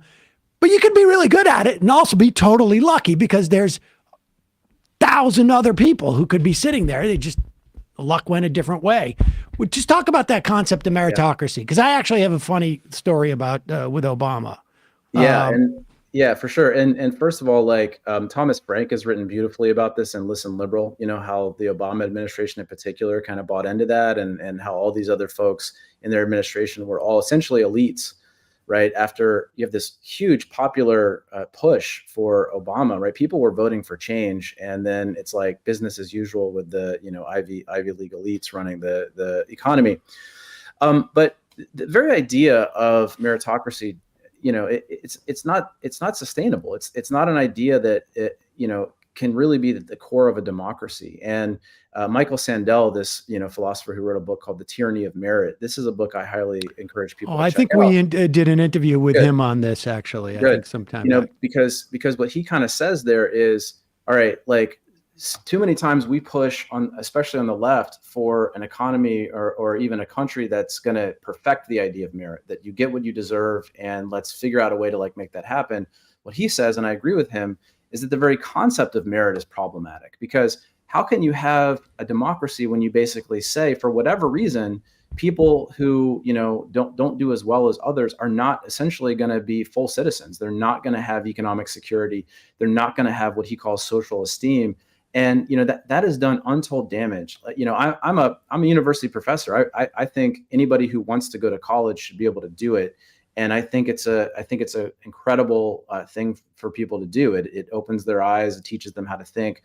But you can be really good at it and also be totally lucky because there's 1,000 other people who could be sitting there. They just, luck went a different way. Well, just talk about that concept of meritocracy, because I actually have a funny story about with Obama. Yeah, for sure. And first of all, Thomas Frank has written beautifully about this in Listen Liberal, how the Obama administration in particular kind of bought into that, and how all these other folks in their administration were all essentially elites, right? After you have this huge popular push for Obama, right? People were voting for change, and then it's like business as usual with the Ivy League elites running the economy. But the very idea of meritocracy, it's not sustainable. It's not an idea that can really be the core of a democracy. And Michael Sandel, this philosopher who wrote a book called The Tyranny of Merit. This is a book I highly encourage people to check out. I think we did an interview with him on this, actually. I think sometime back. Because what he kind of says there is, all right, too many times we push on, especially on the left, for an economy or even a country that's going to perfect the idea of merit, that you get what you deserve, and let's figure out a way to make that happen. What he says, and I agree with him, is that the very concept of merit is problematic, because how can you have a democracy when you basically say, for whatever reason, people who don't do as well as others are not essentially going to be full citizens. They're not going to have economic security. They're not going to have what he calls social esteem. And that has done untold damage. I'm a university professor. I think anybody who wants to go to college should be able to do it. And I think it's a incredible thing for people to do. It opens their eyes. It teaches them how to think.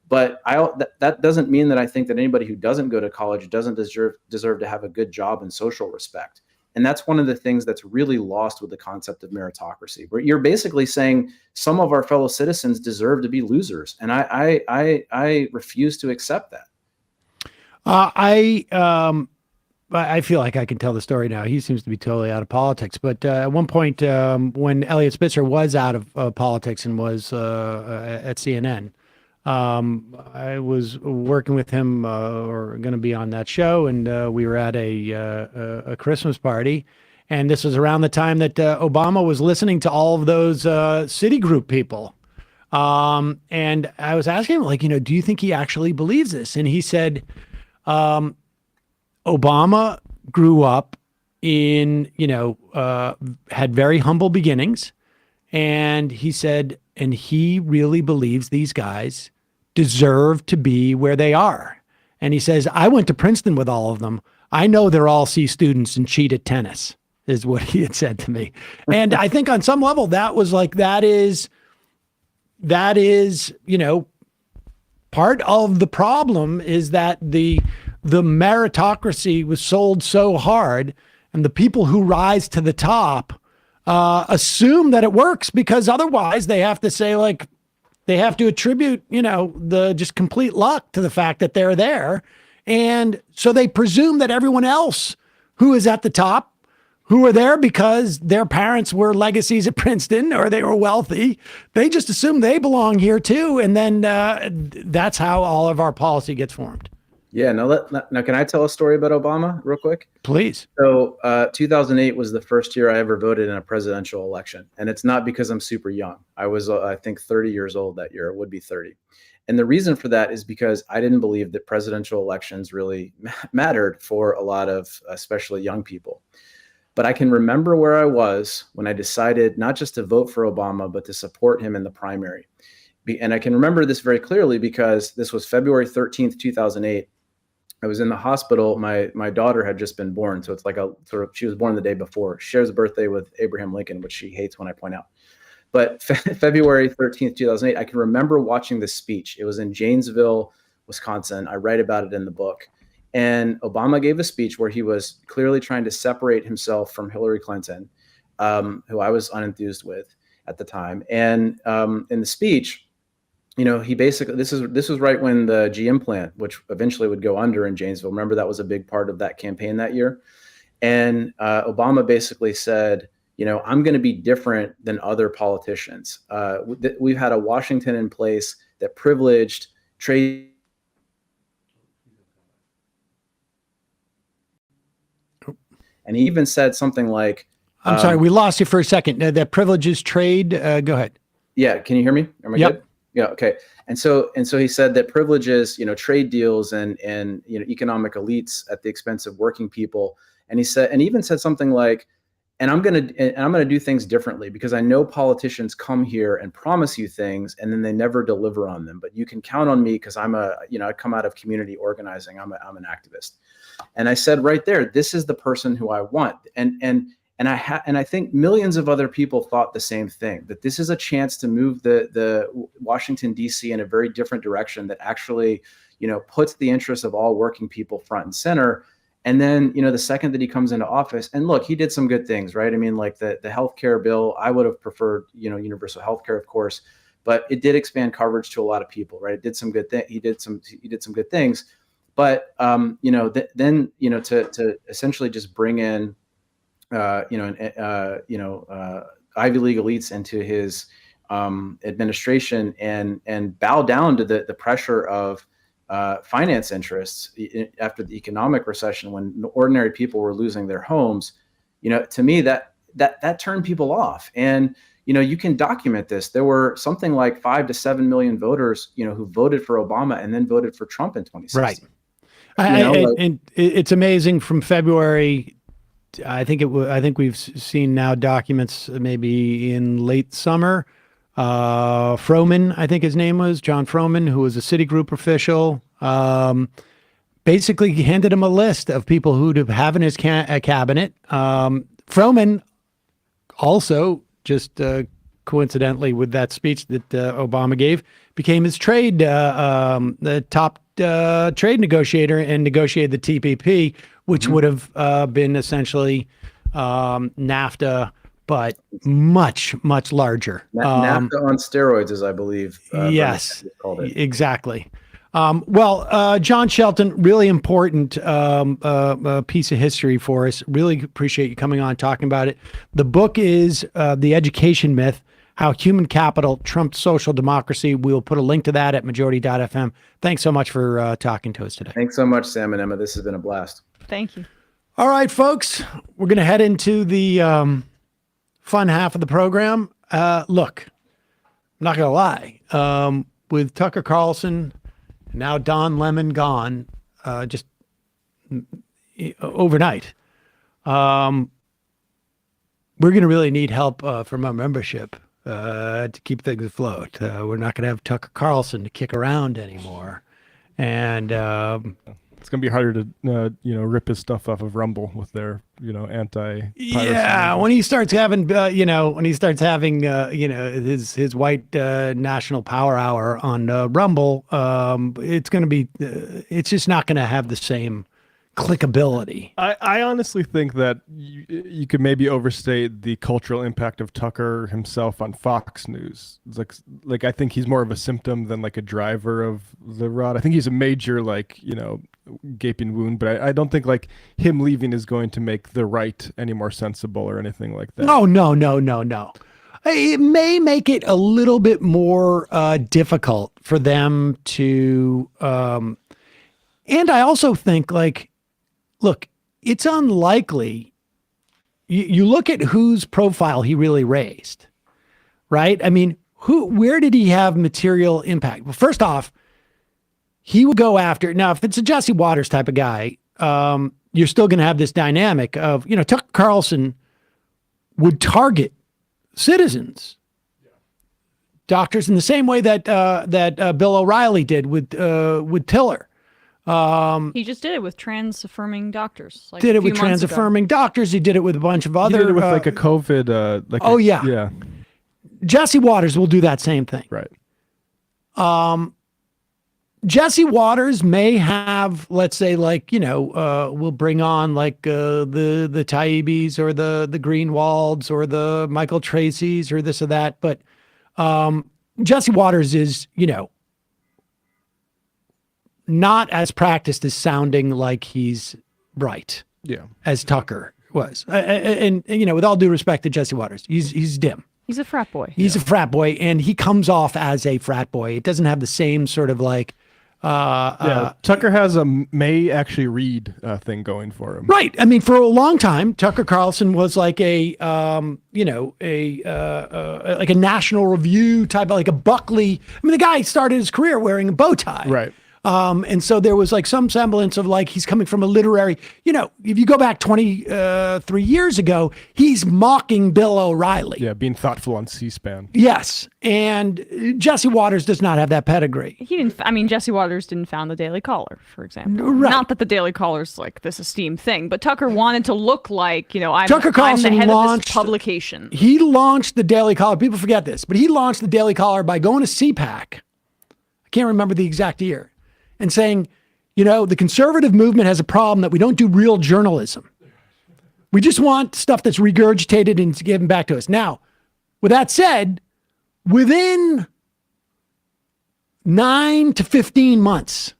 But that doesn't mean that I think that anybody who doesn't go to college doesn't deserve to have a good job and social respect. And that's one of the things that's really lost with the concept of meritocracy, where you're basically saying some of our fellow citizens deserve to be losers. And I refuse to accept that. I feel like I can tell the story now. He seems to be totally out of politics. But at one point, when Eliot Spitzer was out of politics and was at CNN, I was working with him, or going to be on that show, and we were at a Christmas party, and this was around the time that Obama was listening to all of those Citigroup people. And I was asking him, like, do you think he actually believes this? And he said, Obama grew up in, had very humble beginnings. And he said, and he really believes these guys deserve to be where they are. And he says, I went to Princeton with all of them. I know they're all C students and cheat at tennis, is what he had said to me. And I think on some level that was like, that is, part of the problem is that the meritocracy was sold so hard, and the people who rise to the top assume that it works, because otherwise they have to say, like, they have to attribute, the just complete luck to the fact that they're there. And so they presume that everyone else who is at the top, who are there because their parents were legacies at Princeton or they were wealthy, they just assume they belong here too. And then that's how all of our policy gets formed. Yeah. Now, can I tell a story about Obama real quick? Please. So 2008 was the first year I ever voted in a presidential election. And it's not because I'm super young. I was, I think, 30 years old that year. It would be 30. And the reason for that is because I didn't believe that presidential elections really mattered for a lot of, especially young people. But I can remember where I was when I decided not just to vote for Obama, but to support him in the primary. And I can remember this very clearly because this was February 13th, 2008. I was in the hospital. My daughter had just been born. So it's like she was born the day before. She shares a birthday with Abraham Lincoln, which she hates when I point out. But February 13th, 2008, I can remember watching this speech. It was in Janesville, Wisconsin. I write about it in the book. And Obama gave a speech where he was clearly trying to separate himself from Hillary Clinton, who I was unenthused with at the time. And in the speech, he basically, this was right when the GM plant, which eventually would go under in Janesville. Remember, that was a big part of that campaign that year. And Obama basically said, I'm going to be different than other politicians. We've had a Washington in place that privileged trade. And he even said something like, I'm sorry, we lost you for a second. That privileges trade. Go ahead. Yeah. Can you hear me? Am I good? Yeah. Okay. And so he said that privileges, trade deals and economic elites at the expense of working people. And he even said something like, and I'm going to do things differently because I know politicians come here and promise you things and then they never deliver on them. But you can count on me because I come out of community organizing. I'm an activist. And I said right there, this is the person who I want. And I think millions of other people thought the same thing, that this is a chance to move the Washington, D.C. in a very different direction that actually, puts the interests of all working people front and center. And then, the second that he comes into office, and look, he did some good things, right? I mean, like the healthcare bill, I would have preferred, universal healthcare, of course, but it did expand coverage to a lot of people, right? It did some good things. He did some good things, but then to essentially just bring in, Ivy League elites into his administration and bow down to the pressure of finance interests after the economic recession when ordinary people were losing their homes, to me that turned people off. And you can document this. There were something like 5 to 7 million voters, who voted for Obama and then voted for Trump in 2016. Right. And it's amazing from February. I think we've seen now documents maybe in late summer. Froman, I think his name was John Froman, who was a Citigroup official, basically handed him a list of people who to have in his cabinet. Froman also, just coincidentally with that speech that Obama gave, became his the top trade negotiator and negotiated the TPP, which would have been essentially NAFTA, but much, much larger. NAFTA on steroids, as I believe. Yes, exactly. John Shelton, really important piece of history for us. Really appreciate you coming on talking about it. The book is The Education Myth, How Human Capital Trumped Social Democracy. We will put a link to that at majority.fm. Thanks so much for talking to us today. Thanks so much, Sam and Emma. This has been a blast. Thank you. All right, folks, we're going to head into the fun half of the program. Look, I'm not going to lie. With Tucker Carlson, now Don Lemon gone, just overnight, we're going to really need help from our membership to keep things afloat. We're not going to have Tucker Carlson to kick around anymore. And it's going to be harder to, rip his stuff off of Rumble with their, anti-piracy. Yeah, when he starts having, his white national power hour on Rumble, it's going to be, it's just not going to have the same clickability. I honestly think that you could maybe overstate the cultural impact of Tucker himself on Fox News. It's like I think he's more of a symptom than like a driver of the rot. I think he's a major gaping wound, but I don't think like him leaving is going to make the right any more sensible or anything like that. Oh, no. It may make it a little bit more difficult for them to, and I also think look, it's unlikely. You look at whose profile he really raised, right? I mean, where did he have material impact? Well, first off, he would go after, now, if it's a Jesse Waters type of guy, you're still going to have this dynamic of, Tucker Carlson would target citizens, doctors, in the same way that Bill O'Reilly did with Tiller. He just did it with trans-affirming doctors. Did it with trans-affirming doctors. He did it with a bunch of other. He did it with like a COVID. Yeah. Jesse Waters will do that same thing. Right. Jesse Waters may have, let's say, we'll bring on the Taibis or the Greenwalds or the Michael Tracy's or this or that. But Jesse Waters is, not as practiced as sounding like he's right. Yeah. As Tucker was. And with all due respect to Jesse Waters, he's dim. He's a frat boy. He's a frat boy, and he comes off as a frat boy. It doesn't have the same sort of Tucker has a may actually read thing going for him. Right. I mean, for a long time, Tucker Carlson was like like a National Review type, like a Buckley. I mean, the guy started his career wearing a bow tie. Right. And so there was some semblance of he's coming from a literary, if you go back 23 years ago, he's mocking Bill O'Reilly. Yeah, being thoughtful on C-SPAN. Yes. And Jesse Waters does not have that pedigree. Jesse Waters didn't found the Daily Caller, for example. Right. Not that the Daily Caller's this esteemed thing, but Tucker wanted to look like, Tucker Carlson I'm the head launched, of this publication. He launched the Daily Caller. People forget this, but he launched the Daily Caller by going to CPAC. I can't remember the exact year. And saying, the conservative movement has a problem that we don't do real journalism. We just want stuff that's regurgitated and given back to us. Now, with that said, within 9 to 15 months,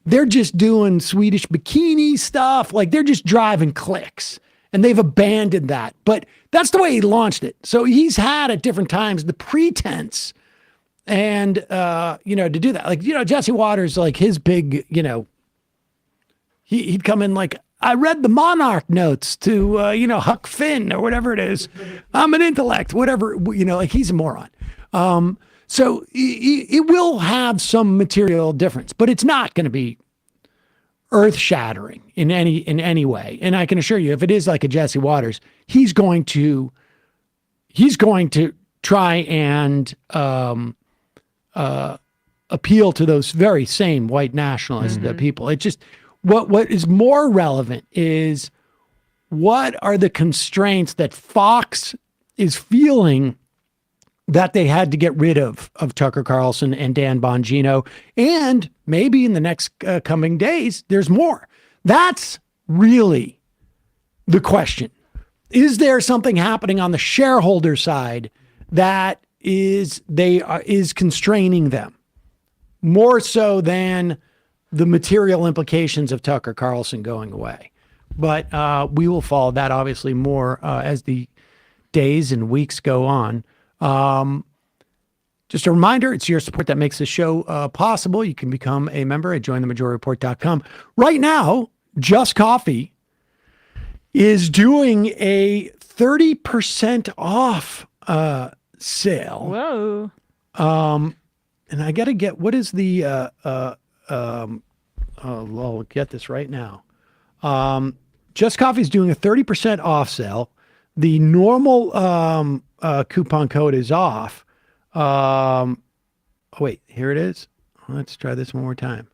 they're just doing Swedish bikini stuff. They're just driving clicks. And they've abandoned that. But that's the way he launched it. So he's had at different times the pretense and, to do that, Jesse Waters, his big, he'd come in I read the Monarch notes to, Huck Finn or whatever it is. I'm an intellect, whatever, he's a moron. So it will have some material difference, but it's not going to be earth shattering in any way. And I can assure you, if it is like a Jesse Waters, he's going to try and, appeal to those very same white nationalist people. It's just what is more relevant is what are the constraints that Fox is feeling that they had to get rid of Tucker Carlson and Dan Bongino, and maybe in the next coming days there's more. That's really the question. Is there something happening on the shareholder side that is constraining them more so than the material implications of Tucker Carlson going away? But we will follow that obviously more as the days and weeks go on. Just a reminder, it's your support that makes the show possible. You can become a member at jointhemajorreport.com. Right now, Just Coffee is doing a 30% off sale. Whoa. And I got to get, what is the, I'll get this right now. Just Coffee is doing a 30% off sale. The normal coupon code is off. Oh, wait, here it is. Let's try this one more time.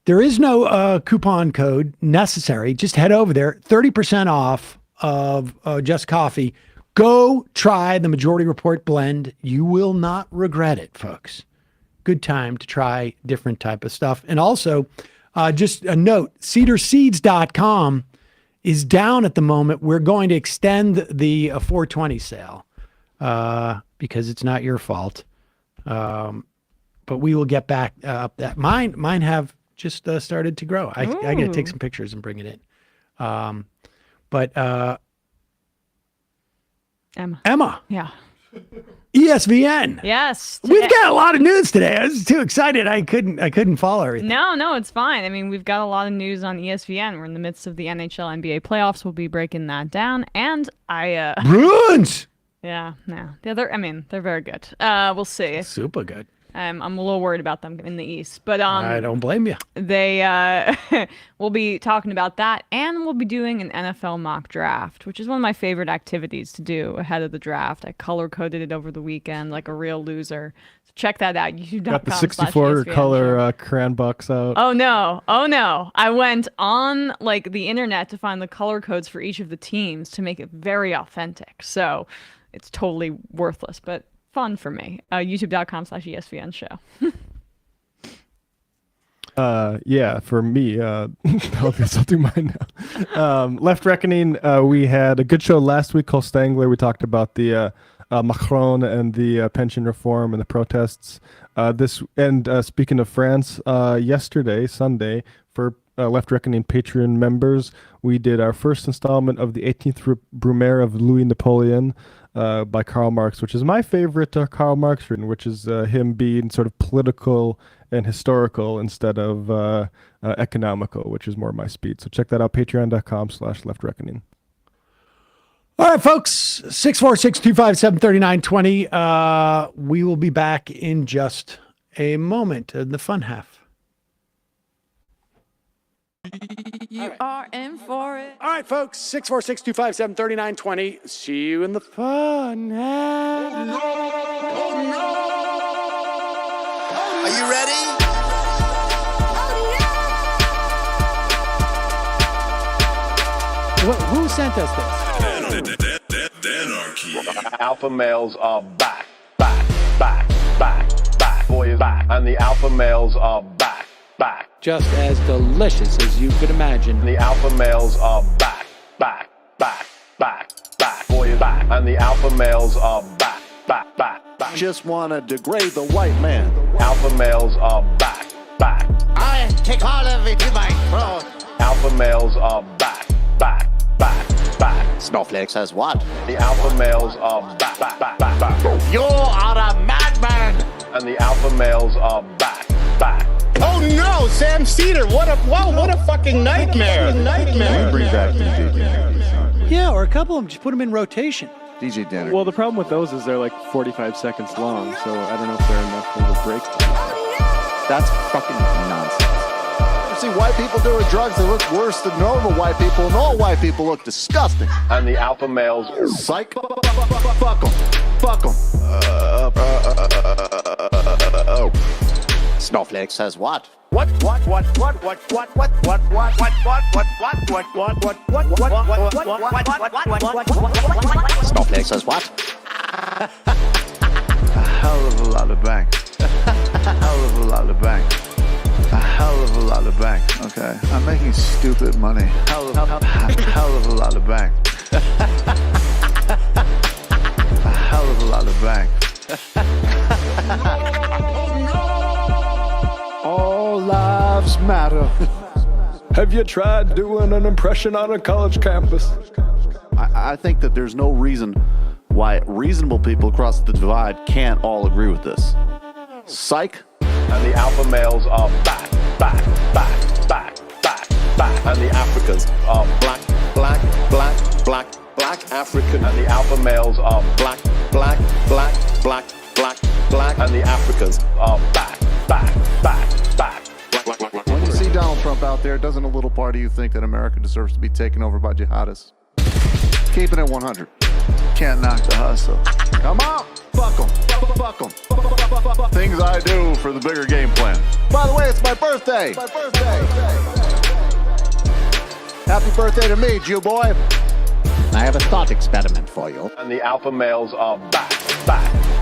There is no coupon code necessary. Just head over there. 30% off of Just Coffee. Go try the Majority Report blend. You will not regret it, folks. Good time to try different type of stuff. And also, just a note, cedarseeds.com is down at the moment. We're going to extend the 420 sale because it's not your fault. But we will get back up that. Mine have just started to grow. I got to take some pictures and bring it in. But Emma. Yeah. ESVN. Yes. We've got a lot of news today. I was too excited. I couldn't follow everything. No, it's fine. I mean, we've got a lot of news on ESPN. We're in the midst of the NHL NBA playoffs. We'll be breaking that down. And Bruins. Yeah, no. They're very good. We'll see. Super good. I'm a little worried about them in the East, but I don't blame you. They we'll be talking about that, and we'll be doing an NFL mock draft, which is one of my favorite activities to do ahead of the draft. I color coded it over the weekend like a real loser. So check that out. YouTube.com. Got the 64 color crayon box out. Oh no! I went on like the internet to find the color codes for each of the teams to make it very authentic. So it's totally worthless, but fun for me. YouTube.com/ESPN show. Yeah, for me, I'll do mine now. Left Reckoning, we had a good show last week called Stangler. We talked about the Macron and the pension reform and the protests. Speaking of France, yesterday, Sunday, for Left Reckoning Patreon members, we did our first installment of the 18th Brumaire of Louis Napoleon, by Karl Marx, which is my favorite Karl Marx written, which is him being sort of political and historical instead of economical, which is more my speed. So check that out, patreon.com/leftreckoning. All right, folks, 646-257-3920. We will be back in just a moment, the fun half. You are in for it. All right, folks, 646-257-3920. See you in the fun half. Oh, no. Are you ready? Who sent us this? Anarchy. Alpha males are back. Boys back. And the alpha males are back. Just as delicious as you could imagine. The alpha males are back. Boys back. And the alpha males are back. Just want to degrade the white man. Alpha males are back. I take all of it to my throat. Alpha males are back. Snowflake says what? The alpha males are back. You are a madman. And the alpha males are back. Oh no, Sam Seder! What a fucking nightmare! Bring back DJ Denner. Yeah, or a couple of them. Just put them in rotation. DJ Denner. Well, the problem with those is they're like 45 seconds long, so I don't know if they're enough of a break. That's fucking nonsense. You see white people doing drugs, they look worse than normal white people, and all white people look disgusting. And the alpha males... Psych. Fuck them. Oh. Snowflake says what? Snowflake says what? A hell of a lot of bank. A hell of a lot of bank. A hell of a lot of bank. Okay, I'm making stupid money. Hell of a lot of bank. A hell of a lot of bank. All lives matter. Have you tried doing an impression on a college campus? I think that there's no reason why reasonable people across the divide can't all agree with this. Psych. And the alpha males are back. And the Africans are black African. And the alpha males are black. And the Africans are back. When you see Donald Trump out there, doesn't a little part of you think that America deserves to be taken over by jihadists? Keeping it 100. Can't knock the hustle. Come on, fuck 'em. Things I do for the bigger game plan. By the way, it's my birthday. Happy birthday to me, Jew boy. I have a thought experiment for you. And the alpha males are back.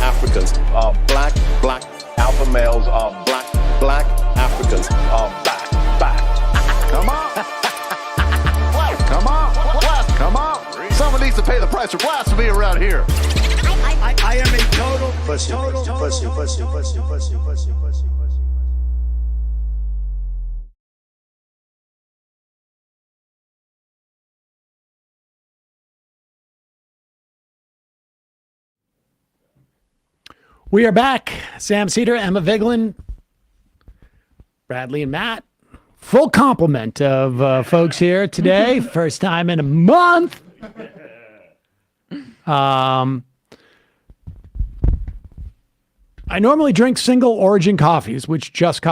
Africans are black. Alpha males are black. Africans are back. Come on. Come on. Someone needs to pay the price for blasphemy around here. I am a total pussy. We are back. Sam Seder, Emma Vigeland, Bradley, and Matt. Full complement of folks here today. First time in a month. I normally drink single origin coffees, which just